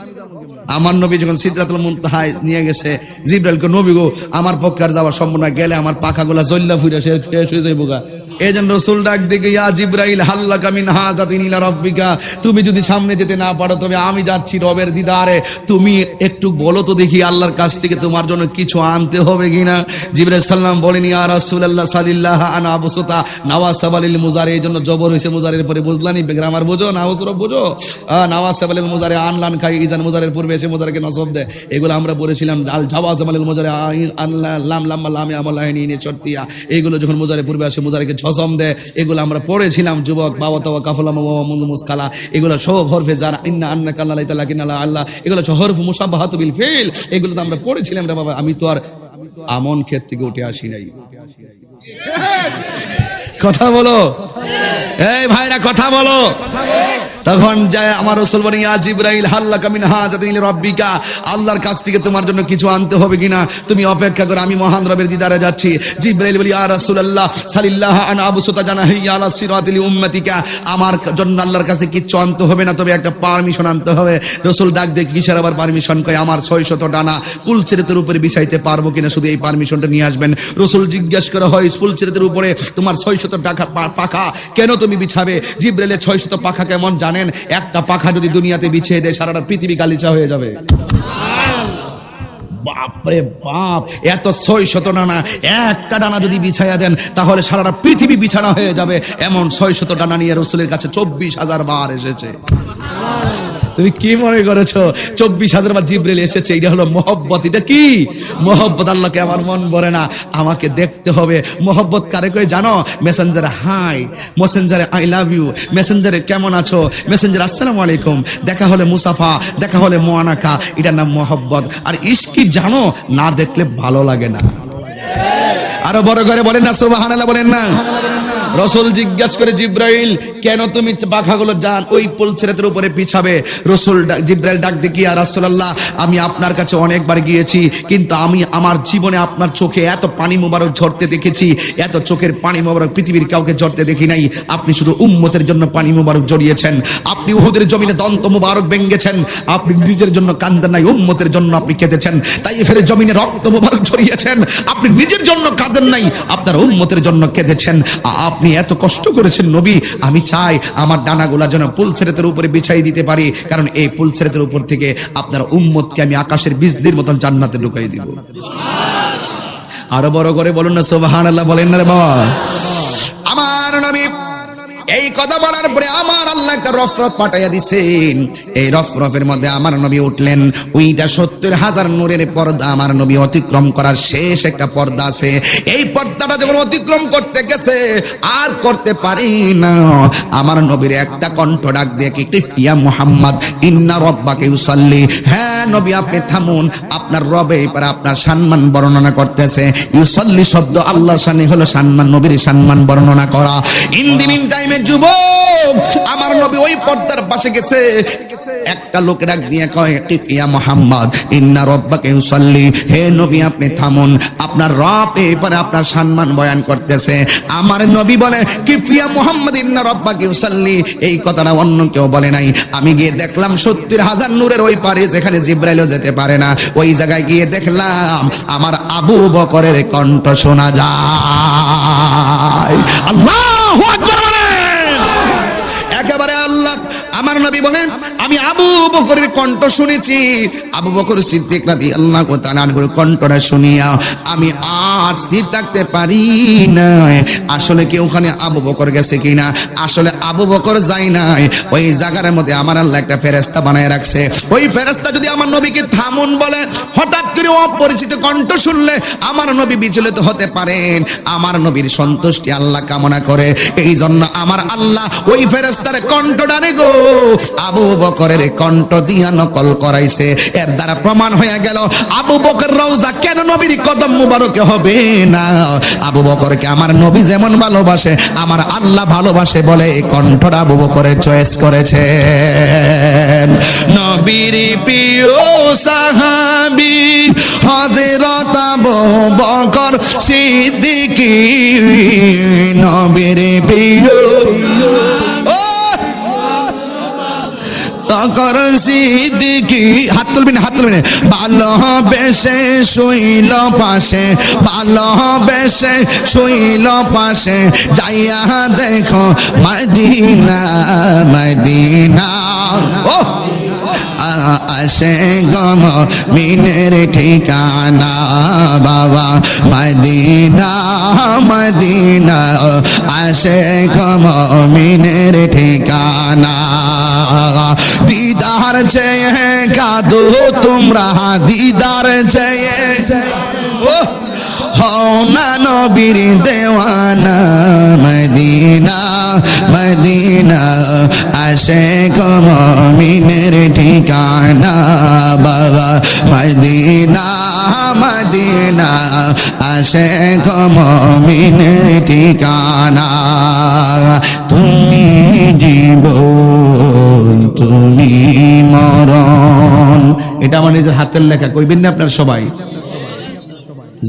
আমার নবী যখন সিদরাতুল মুনতাহায় নিয়ে গেছে জিবরাইলকে, নবী গো, আমার পক্ষে আর যাওয়া সম্ভব না, গেলে আমার পাখাগুলা জল্লা ফুইরা শেষ হয়ে যাইব গা। এই জন্য রাসূল ডাক দিকে, ইয়া জিবরাইল হাল্লাকা মিন হাজাতিন ইলা রাব্বিকা, তুমি যদি সামনে যেতে না পারো, তবে আমি যাচ্ছি রবের দিদারে, তুমি একটু বলো তো দেখি আল্লাহর কাছ থেকে তোমার জন্য কিছু আনতে হবে কিনা। জিবরাইল সাল্লাম বলেন, ইয়া রাসূলুল্লাহ সাল্লাল্লাহু আনা আবসুতা নাওয়াসাবালিল মুজারে, এই জন্য জবর হইছে মুজারের পরে, বুঝলানি গ্রামার বুঝো, নাওসরব বুঝো, নাওয়াসাবালিল মুজারে আনলান খাই, ইজান মুজারের পূর্বে এসে মুজারকে নসব দেয়, এগুলো আমরা পড়েছিলাম। আল জাওয়াজামালিল মুজারে আনলা লাম লাম লামে আমালাহিনী নে চর্তিয়া, এগুলো যখন মুজারের পূর্বে আসে মুজারকে ছসম দেয়, এগুলো আমরা পড়েছিলাম। যুবক বাবা তাওয়া কাফলা মুসকালা, এগুলো সব হরফে যারা, ইন্না আন্নাকা আল্লাহ তাআলা আল্লাহ, এগুলো সব হরফ মুশাব্বাহাতু বিল ফিল, এগুলো তো আমরা পড়েছিলাম রে বাবা। আমি তো আর আমন ক্ষেত থেকে উঠে আসি নাই। কথা বলো, এই ভাইরা কথা বলো। তখন যায় আমার রাসূল বলেন, ইয়া জিবরাইল হাল্লাকা মিন হাজাতিন ইলা রাব্বিকা, আল্লাহর কাছ থেকে তোমার জন্য কিছু আনতে হবে কিনা, তুমি অপেক্ষা করো, আমি মহান রবের দিদারে যাচ্ছি। জিবরাইল বলি, ইয়া রাসূলুল্লাহ সাল্লাল্লাহু আনা আবসুতা জানাহি আলা সিরাতিল উম্মতিকা, আমার জন্য আল্লাহর কাছে কিছু আনতে হবে না, তবে একটা পারমিশন আনতে হবে। রাসূল ডাক দিয়ে, কিসের আবার পারমিশন? কয়, আমার 600 ডানা ফুলছেরেতের উপরে বিছাইতে পারবো কিনা, শুধু এই পারমিশনটা নিয়ে আসবেন। রাসূল জিজ্ঞেস করা হয়, ফুলছেরেতের উপরে তোমার 600 পাখা কেন তুমি বিছাবে? জিবরাইলের 600 পাখা কেমন জানেন? একটা পাখা যদি দুনিয়াতে বিছিয়ে দেয়, সারাটা পৃথিবী গালিচা হয়ে যাবে। বাপরে বাপ, এত 600 ডানা, একটা ডানা যদি বিছাইয়া দেন তাহলে সারাটা পৃথিবী বিছানা হয়ে যাবে। এমন 600 ডানা নিয়ে রাসূলের কাছে 24,000 বার এসেছে। তুমি কি মনে করেছো 24,000 বার জিবরাইল এসেছে? এটা হলো মহব্বত। এটা কি মহব্বত? আল্লাহকে আমার মন ভরে না, আমাকে দেখতে হবে। মহব্বত কারে কই জানো? মেসেঞ্জারে হাই, মেসেঞ্জারে আই লাভ ইউ, মেসেঞ্জারে কেমন আছো, মেসেঞ্জারে আসসালামু আলাইকুম, দেখা হলে মুসাফা, দেখা হলে মুআনাকা, এটার নাম মহব্বত। আর ইশক কি জানো? না দেখলে ভালো লাগে না। আরো বড় করে বলেন না সুবহানাল্লাহ, বলেন না। রাসূল জিজ্ঞাসা করে জিব্রাইল কেন তুমি পাখাগুলো যান ওই পুলসিরাতের উপরে পিছাবে? জিব্রাইল ডাক দিয়ে, ইয়া রাসূলুল্লাহ, আমি আপনার কাছে অনেকবার গিয়েছি, কিন্তু আমি আমার জীবনে আপনার চোখে এত পানি মোবারক ঝরতে দেখেছি, এত চোখের পানি মোবারক পৃথিবীর কাউকে ঝরতে দেখি নাই। আপনি শুধু উম্মতের জন্য পানি মোবারক ঝরিয়েছেন, আপনি উহুদের জমিনে দন্ত মোবারক ভেঙেছেন, আপনি নিজের জন্য কাঁদেন নাই, উম্মতের জন্য আপনি কেঁদেছেন। তাইফের জমিনে রক্ত মোবারক ঝরিয়েছেন, আপনি নিজের জন্য কাঁদেন নাই, আপনার উম্মতের জন্য কেঁদেছেন। আপনি এত কষ্ট করেছেন নবী, আমি চাই আমার ডানাগুলা যেন পুলসিরাতের উপরে বিছাই দিতে পারি, কারণ এই পুলসিরাতের উপর থেকে আপনার উম্মতকে আমি আকাশের বিজলির মতন জান্নাতে ঢুকাই দিব। আরো বড় করে বলুন না সুবহানাল্লাহ, বলেন না রে বাবা। আমার নবী এই কথা বলার পরে আমার আল্লাহ একটা রফরফ পাঠাইয়া দিছেন। এই রফরফের মধ্যে আমার নবী উঠলেন। ওইটা 70,000 নূরের পর্দা আমার নবী অতিক্রম করার শেষ একটা পর্দা আছে। এই পর্দাটা যখন অতিক্রম করতে গেছে আর করতে পারি না, আমার নবীর একটা কণ্ঠ ডাক দিয়ে কি, ইয়া মুহাম্মদ ইন্না রাব্বাকা ইউসাল্লি। হ্যাঁ নবী, আপনি থামুন, আপনার রব এবারে আপনার সম্মান বর্ণনা করতেছে। ইউসাল্লি শব্দ আল্লাহর শানে হলো সম্মান, নবীর সম্মান বর্ণনা করা। ইন দি মিন টাইমে যুবক আমার নবী ওই পর্দার পাশে গেছে। একটা লোক ডাক দিয়ে কয়, ইয়া মুহাম্মদ ইন্না রাব্বাকা ইউসাল্লি। হে নবী আপনি থামুন, আপনার রব এবারে আপনার সম্মান বয়ান করতেছে। আমার নবী বলে, ইয়া মুহাম্মদ ইন্না রাব্বাকা ইউসাল্লি। এই কথাটা অন্য কেউ বলে নাই। আমি গিয়ে দেখলাম 70,000 নূরের ওই পারে যেখানে জিব্রাইলও যেতে পারে না, ওই জায়গায় গিয়ে দেখলাম আমার আবু বকরের কণ্ঠ শোনা যায়। আল্লাহু আকবার বলেন। একেবারে আল্লাহ আমার নবী বলেন, আমি আবু বকরের কণ্ঠ শুনেছি। আবু বকর সিদ্দিক রাদিয়াল্লাহু তাআলা আনহুর কণ্ঠটা শুনিয়া আমি আর স্থির থাকতে পারি না। আসলে কি ওখানে আবু বকর গেছে কিনা? আসলে আবু বকর যায় নাই। ওই জায়গার মধ্যে আমার আল্লাহ একটা ফেরেশতা বানায় রাখছে। ওই ফেরেশতা যদি আমার নবীকে থামুন বলে, হঠাৎ করে অপরিচিত কণ্ঠ শুনলে আমার নবী বিচলিত হতে পারেন। আমার নবীর সন্তুষ্টি আল্লাহ কামনা করে, এই জন্য আমার আল্লাহ ওই ফেরেশতার কণ্ঠটারে গো আবু বকরের কণ্ঠ দিয়া নকল করাইছে। এর দ্বারা প্রমাণ হয়ে গেল আবু বকর রওজা কেন নবীর কদম মুবারকে হবে না। আবু বকরকে আমার নবী যেমন ভালোবাসে আমার আল্লাহ ভালোবাসে বলে এই কণ্ঠটা আবু বকরের চয়েস করেছেন। নবীর প্রিয় সাহাবী হযরত আবু বকর সিদ্দিক, নবীর প্রিয় তকর সিদ্দিকি। হাত তুলবেন, হাত তুলবেন। ভালোবেসে শুইল পাশে, ভালোবেসে শুইল পাশে, যাইয়া দেখো মদিনা মদিনা। ও আসে গম মিনের ঠিকানা বাবা মদিনা মদিনা, আসে গম মিনের ঠিকানা। দিদার চেয়ে কাঁদো তোমরা, দিদার চেয়ে হও না নবীর দেওয়ানা মদিনা মদিনা, আসে মুমিনের ঠিকানা বাবা মদিনা মদিনা, আসে মুমিনের ঠিকানা। তুমি জীবন তুমি মরণ। এটা আমার নিজের হাতের লেখা, কইবেন না আপনার সবাই?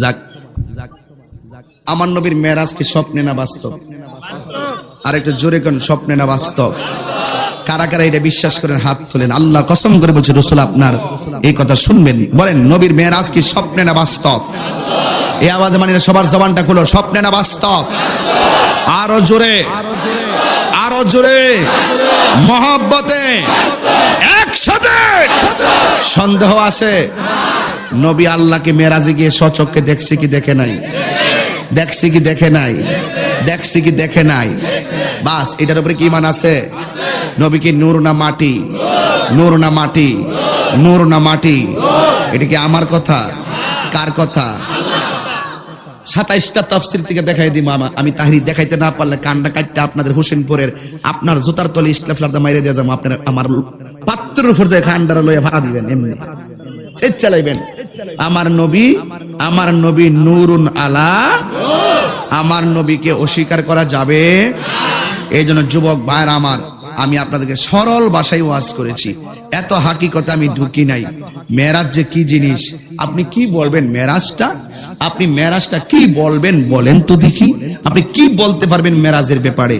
যাক, আমার নবীর মেরাজ কি স্বপ্নে না বাস্তব? আর একটু জোরে কোন, স্বপ্নে না বাস্তব? কারা কারা এটা বিশ্বাস করেন হাত তোলেন। আল্লাহর কসম করে বলছি রাসূল আপনার এই কথা শুনবেন। বলেন নবীর মেরাজ কি স্বপ্নে না বাস্তব? এই আওয়াজে মানে সবার জবানটা খুলো, স্বপ্নে না বাস্তব? আরো জোরে, আরো জোরে, মহব্বতে, একসাথে। সন্দেহ আছে নবী আল্লাহকে মেরাজে গিয়ে সচক্ষে দেখছে কি দেখে নাই? দেখছে কি দেখে নাই? দেখছে কি দেখে নাই? বাস, এটার উপরে কি ঈমান আছে? নবী কি নূর না মাটি? নূর না মাটি? নূর না মাটি? এটা কি আমার কথা? কার কথা? 27টা তাফসীর থেকে দেখাই দিই মামা। আমি তাহরির দেখাইতে না পারলে কান্ডা কাটটা আপনাদের হোসেনপুরের আপনার জুতার তলে ইসলাফলারদা মাইরে দিয়ে যাবো। আপনারা আমার পাত্রের উপর যে খান্ডারা লইয়া ভাড়া দিবেন, এমনি সেট চালাইবেন। আমার নবী, আমার নবী নূরুন আলা, আমার নবীকে অস্বীকার করা যাবে? এই জন্য যুবক ভাইরা আমার, আমি আপনাদেরকে সরল ভাষায় ওয়াজ করেছি, এত হাকিকতে আমি ঢুকি নাই। মেরাজ যে কি জিনিস আপনি কি বলবেন? মেরাজটা আপনি মেরাজটা কি বলবেন বলেন তো দেখি। আপনি কি বলতে পারবেন মেরাজের ব্যাপারে?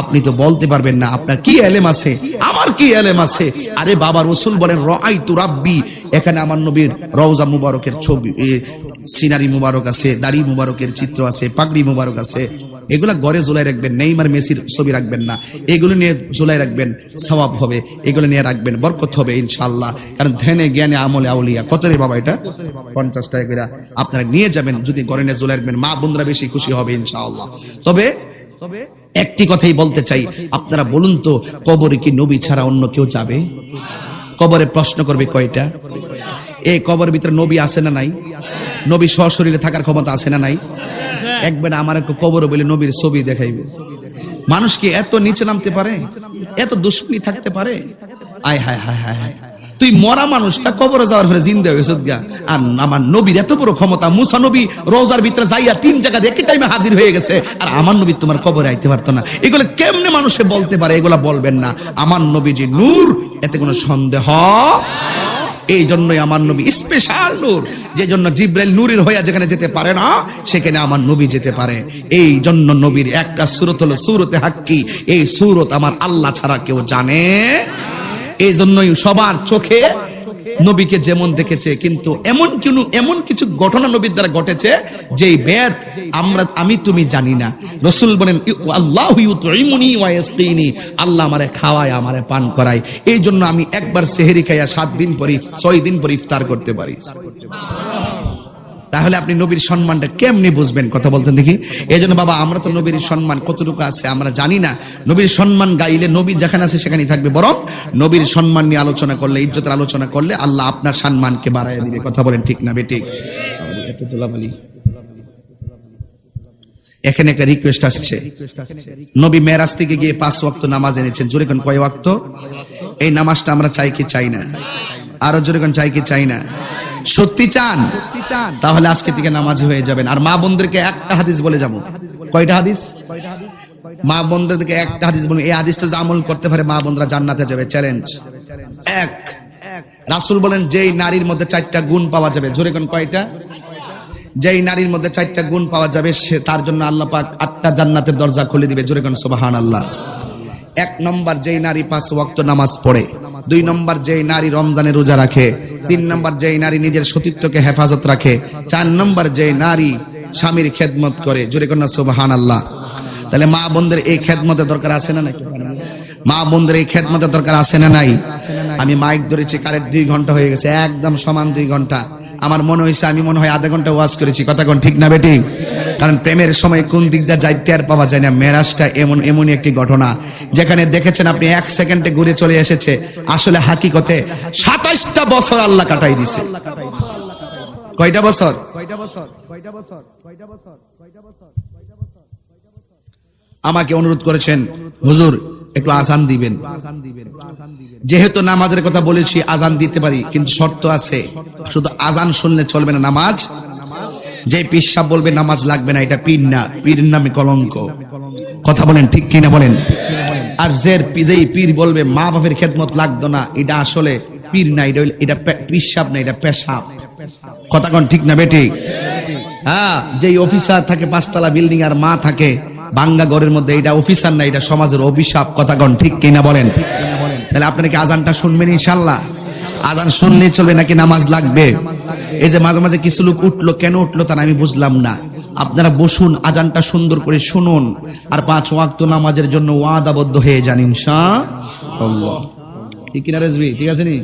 আপনি তো বলতে পারবেন না। আপনার কি এলেম আছে? আমার কি এলেম আছে? আরে বাবা, রাসূল বলেন রাআইতু রাব্বি, এখানে আমার নবীর রওজা মুবারকের ছবি, সিনারি মুবারক আছে, দাড়ি মুবারকের চিত্র আছে, পাগড়ি মুবারক আছে। এগুলা ঘরে ঝুলাই রাখবেন, নেইমার মেসির ছবি রাখবেন না, এগুলো নিয়ে ঝুলাই রাখবেন, সওয়াব হবে। এগুলো নিয়ে রাখবেন, বরকত হবে ইনশাআল্লাহ। কারণ ধ্যানে জ্ঞানে আমলে আউলিয়া। কত রে বাবা এটা? 50 টাকা করে আপনারা নিয়ে যাবেন, যদি ঘরে নিয়ে ঝুলাই রাখবেন, মা বোনরা বেশি খুশি হবে ইনশাআল্লাহ। তবে একটি কথাই বলতে চাই, আপনারা বলুন তো, কবরে কি নবী ছাড়া অন্য কেউ যাবে? কবরে প্রশ্ন করবে কয়টা? এই কবরের ভিতরে নবী আছে না নাই? নবী সশরীরে থাকার ক্ষমতা আছে না নাই? একবার আমার কবর বলে নবীর ছবি দেখাইবে। মানুষ কি এত নিচে নামতে পারে? এত দুশ্মনী থাকতে পারে? আয় হায় হায় হায় হায়, তুই মরা মানুষটা কবরে যাওয়ার পরে জিন্দা হয়ে গেছিস গা। আর আমার নবীর এত বড় ক্ষমতা, মুসা নবী রওজার ভিতরে যাইয়া 3 জায়গা একই টাইমে হাজির হয়ে গেছে, আর আমার নবী তোমার কবরে আইতে পারতো না। এগুলো কেমনে মানুষে বলতে পারে? এগুলা বলবেন না। আমার নবী যে নূর, এতে কোনো সন্দেহ। এই জন্যই আমার নবী স্পেশাল নূর, যে জন্য জিব্রাইল নূরের হইয়া যেখানে যেতে পারে না, সেখানে আমার নবী যেতে পারে। এই জন্য নবীর একটা সূরত হলো সূরতে হাক্কি। এই সূরত আমার আল্লাহ ছাড়া কেউ জানে। এই জন্যই সবার চোখে নবীকে যেমন দেখেছে, কিন্তু এমন কিছু ঘটনা নবীর দ্বারা ঘটেছে যেই বেদ আমি তুমি জানি না। রাসূল বলেন আল্লাহু ইউতঈমুনি ওয়া ইয়াসকিনি, আল্লাহ আমারে খাওয়ায়, আমারে পান করায়। এই জন্য আমি একবার সেহরি খাইয়া 7 দিন পরে 6 দিন পরে ইফতার করতে পারি। তাহলে আপনি নবীর সম্মানটা কেমনে বুঝবেন? কথা বলতেন দেখি। এই জন্য বাবা, আমরা তো নবীর সম্মান কতটুকু আছে আমরা জানি না। নবীর সম্মান গাইলে নবী যেখানে আছে সেখানেই থাকবে, বরং নবীর সম্মান নিয়ে আলোচনা করলে, ইজ্জতের আলোচনা করলে আল্লাহ আপনার সম্মানকে বাড়াইয়া দিবে। কথা বলেন ঠিক না বেঠিক? এত তোলাবালি। এখানে একটা রিকোয়েস্ট আসছে, নবী মেরাজ থেকে গিয়ে 5 ওয়াক্ত নামাজ এনেছেন। জোরে কোন কয় ওয়াক্ত? এই নামাজটা আমরা চাই কি চাই না? আরো জোরে কোন চাই কি চাই না? সত্যি চান? তাহলে আজকে থেকে নামাজি হয়ে যাবেন। আর মা বোনদেরকে একটা হাদিস বলে যাবো। কয়টা হাদিস? মা বোনদেরকে একটা হাদিস বলবো, এই হাদিসটা যদি আমল করতে পারে মা বোনরা জান্নাতে যাবে। চ্যালেঞ্জ। 1, রাসূল বলেন যেই নারীর মধ্যে 4টা গুণ পাওয়া যাবে। জোরে কোন কয়টা? যেই নারীর মধ্যে 4টা গুণ পাওয়া যাবে, সে তার জন্য আল্লাহ পাক 8টা জান্নাতের দরজা খুলে দিবে। জোরে কোন সুবহানাল্লাহ। 1 নম্বর, যেই নারী 5 ওয়াক্ত নামাজ পড়ে। 2 নম্বর, যেই নারী রমজানে রোজা রাখে। 3 নম্বর, যেই নারী নিজের সতীত্বকে হেফাজত রাখে। 4 নম্বর, যেই নারী স্বামীর খেদমত করে। জোরে কোন সুবহানাল্লাহ। তাহলে মা বোনদের এই খেদমতের দরকার আছে না নাই? মা বোনদের এই খেদমতের দরকার আছে না নাই? আমি মাইক ধরেছি, কারেক্ট 2 ঘন্টা হয়ে গেছে, একদম সমান 2 ঘন্টা। আমার মনে হয়েছে আমি মনে হয় আধা ঘন্টা ওয়াজ করেছি। কথা কোন ঠিক না বেটি? কারণ প্রেমের সময় কোন দিক দিয়ে যাই টের পাওয়া যায় না। মেরাজটা এমনই একটি ঘটনা যেখানে দেখেছেন আপনি 1 সেকেন্ডে ঘুরে চলে এসেছে, আসলে হাকিকতে 27টা বছর আল্লাহ কাটাই দিছে। কয়টা বছর? আমাকে অনুরোধ করেছেন, হুজুর একটু আজান দিবেন। যেহেতু নামাজের কথা বলেছি, আজান দিতে পারি, কিন্তু শর্ত আছে। শুধু আজান শুনলে চলবে না, নামাজ। যে পীর সাহেব বলবে নামাজ লাগবে না, এটা পীর না, পীরের নামে কলঙ্ক। কথা বলেন ঠিক কিনা বলেন? আর যেই পীর বলবে মা বাপের খেদমত লাগতো না, এটা আসলে পীর না, এটা পীর সাহেব না, এটা পেশাব। কথা কোন ঠিক না বেটি? হ্যাঁ, যেই অফিসার থাকে 5 তলা বিল্ডিং আর মা থাকে ভাঙ্গা ঘরের মধ্যে, এটা অফিসার না, এটা সমাজের অভিশাপ। কথা কোন ঠিক কিনা বলেন? তাহলে আপনারা কি আজানটা শুনবেন ইনশাআল্লাহ? আজান শুনলেই চলবে নাকি নামাজ লাগবে? এই যে মাঝে মাঝে কিছু লোক উঠলো, কেন উঠলো তা আমি বুঝলাম না। আপনারা বসুন, আজানটা সুন্দর করে শুনুন, আর 5 ওয়াক্ত নামাজের জন্য ওয়াদাবদ্ধ হয়ে যান ইনশাআল্লাহ। ঠিক কিনা রেজবি? ঠিক আছে নি?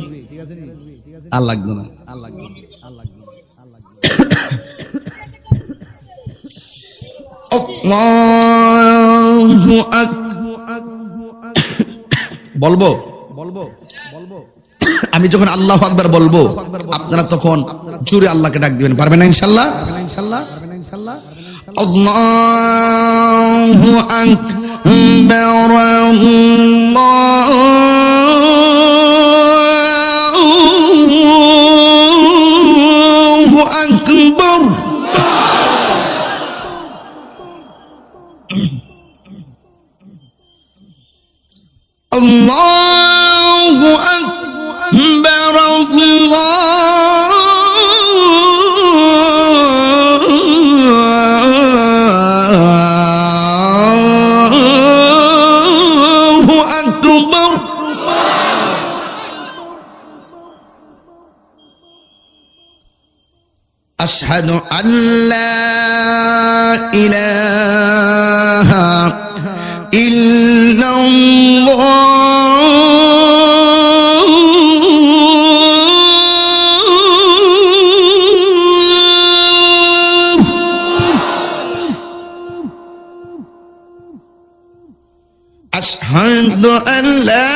আর লাগবে না। আল্লাহু আকবার। বলবো আমি যখন আল্লাহু আকবার বলবো, আপনারা তখন জোরে আল্লাহকে ডাক দিবেন। পারবেন না ইনশাআল্লাহ? আল্লাহু আকবার, আল্লাহু আকবার। আল্লাহু আকবার আল্লাহু আকবার আশহাদু আল্লা ইলাহা أشهد أن لا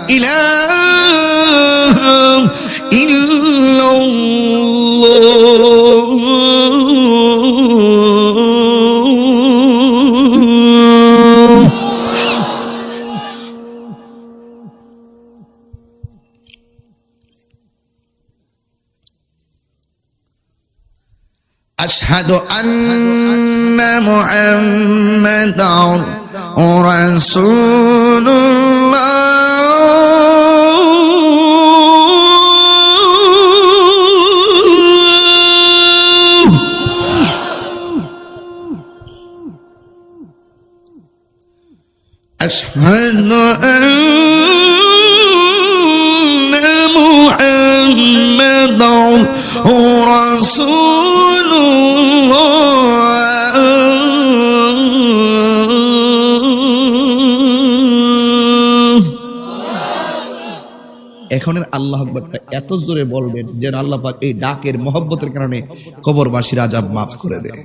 إله إلا الله أشهد أن محمدا رسول الله أشهد أن محمدا رسول এখনের আল্লাহু আকবারটা এত জোরে বলবেন যেন আল্লাহ পাক এই ডাকের মহব্বতের কারণে কবরবাসীর আযাব মাফ করে দেয়।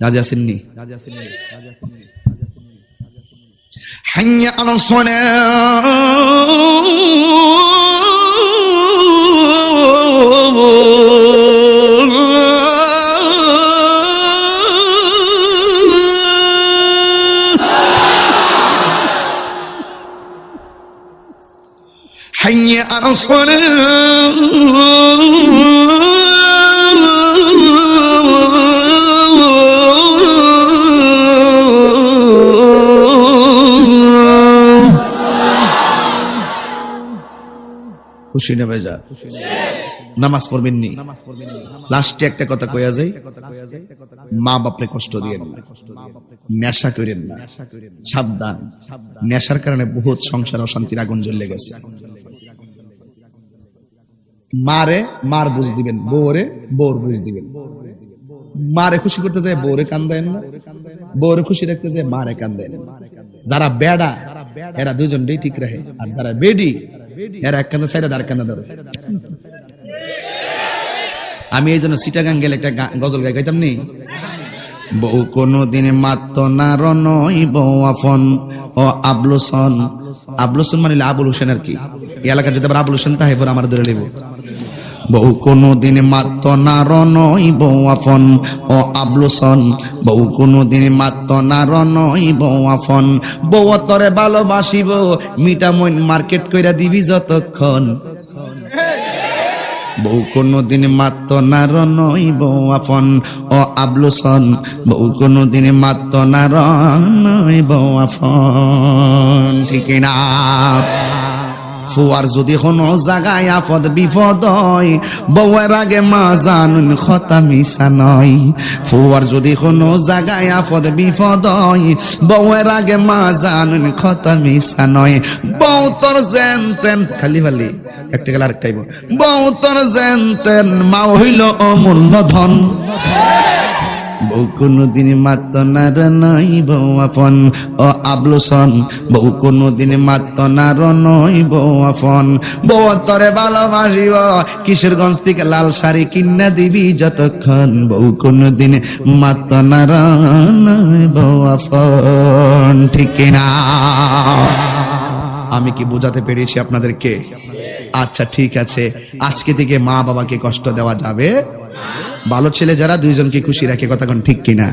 রাজি আছেননি? হাইয়া আলাস حي على খুশি না বেজা নামাজ পড়বেন নি লাস্টে একটা কথা কইয়া যাই মা বাপরে কষ্ট দিয়েন না নেশা করেন না সাবধান নেশার কারণে বহুত সংসার অশান্তির আগুন জ্বলে গেছে মারে মার বুঝ দিবেন বউরে বউর বুঝ দিবেন মারে খুশি করতে যায় বউরে কান্দায়েন না বউরে খুশি রাখতে যায় মারে কান্দায়েন যারা বেডা এরা দুজনেই ঠিক রাখে আর যারা বেডি এরা এক কান্দা সাইডা দাঁড় কান্দা ধরে আমি এই জন্য চিটাগাং গেলে একটা গজল গাইতাম নি বউ কোনদিন মাত্র না রনই বউ আফন ও আবলুসন আবলুসন মানে আবুল হোসেন আর কি এই এলাকা যদি আবার আবুল হোসেন তাহে পরে আমার ধরে নেব বউ কোনদিন মাত্র না রনই বউ আফন ও আবলুসন বউ কোনদিন মাত্র না রনই বউ আফন বউ তরে ভালোবাসিব মিটা মইন মার্কেট কইরা দিবি যতক্ষণ বউ কোনদিন মাত্র না রনই বউ আফন ও আবলুসন বউ কোনদিন মাত্র না রনই বউ আফন ঠিক না ফুয়ার যদি কোনো জায়গায় আফদ বিপদ হয় বউয়ের আগে মা জানুন কথা মিশা নয় ফুয়ার যদি কোনো জায়গায় আফদ বিপদ হয় বউয়ের আগে মা জানুন কথা মিশা নয় বউ তোর জেনতেন খালি খালি একটা গেল আরেকটাই বউ তোর জেনতেন মা হইল অমূল্য ধন বউ কোনদিন মাত্র না রনই বউ আফন ও আবলুসন বউ কোনদিন মাত্র না রনই বউ আফন বউ তরে ভালোবাসিব কিশোরগঞ্জ থেকে লাল শাড়ি কিনা দিবি যতক্ষণ বউ কোনদিন মাত্র না রনই বউ আফন ঠিক না আমি কি বোঝাতে পেরেছি আপনাদেরকে আচ্ছা ঠিক আছে আজকে থেকে মা বাবাকে কষ্ট দেওয়া যাবে ভালো ছেলে যারা দুইজনকে খুশি রাখে কথা কোন ঠিক কিনা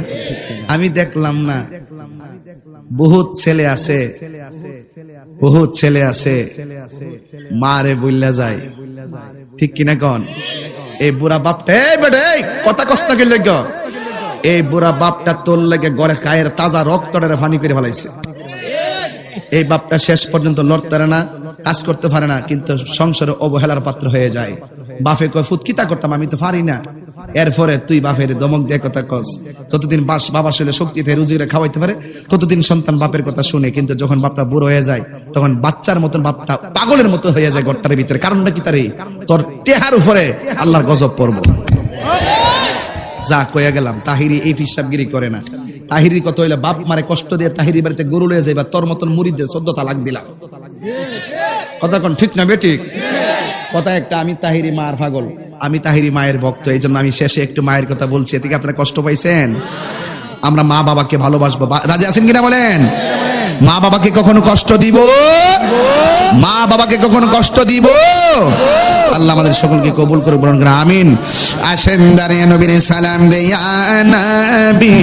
আমি দেখলাম না বহুত ছেলে আছে মারে বইলা যায় ঠিক কিনা কোন এই বুড়া বাপটা এই বেটা এই কথা কষ্ট কি লজ্ঞ এই বুড়া বাপটা তোর লাগে গড়ে গায়ের তাজা রক্তটারে পানি করে ফেলাইছে এই বাপটা শেষ পর্যন্ত লড়তে পারে না কাজ করতে পারে না কিন্তু সংসারে অবহেলার পাত্র হয়ে যায় বাপে কয় ফুত কিতা করতাম আমি তো পারি না এরপরে তুই বাপের দমক দিয়ে কথা কস যতদিন বাবা শরীরে শক্তিতে রুজিরে খাওয়াইতে পারে ততদিন সন্তান বাপের কথা শুনে কিন্তু যখন বাপটা বুড়ো হয়ে যায় তখন বাচ্চার মতন বাপটা পাগলের মতো হয়ে যায় ঘরটার ভিতরে কারণটা কি তারে তোর টেহার উপরে আল্লাহর গজব পড়ব যা কইয়া গেলাম তাহিরি এই হিসাবগিরি করে না তাহিরি কত হইলে বাপ মারে কষ্ট দিয়ে তাহিরি বাড়িতে গরু লয়ে যাইবা তোর মতন মুরিদদের 14 তালাক দিলা কথা কোন ঠিক না বেঠিক কথা একটা আমি তাহিরি মার পাগল আমি তাহিরি মায়ের ভক্ত এই জন্য আমি শেষে একটু মায়ের কথা বলছি এদিকে আপনারা কষ্ট পাইছেন আমরা মা বাবাকে ভালোবাসবো রাজি আছেন কিনা বলেন মা বাবাকে কখনো কষ্ট দিব মা বাবাকে কখনো কষ্ট দিব আল্লাহ আমাদের সকলকে কবুল করে বলুন আমিন আসেন দাঁড়িয়ে নবীর সালাম দেয়া নবী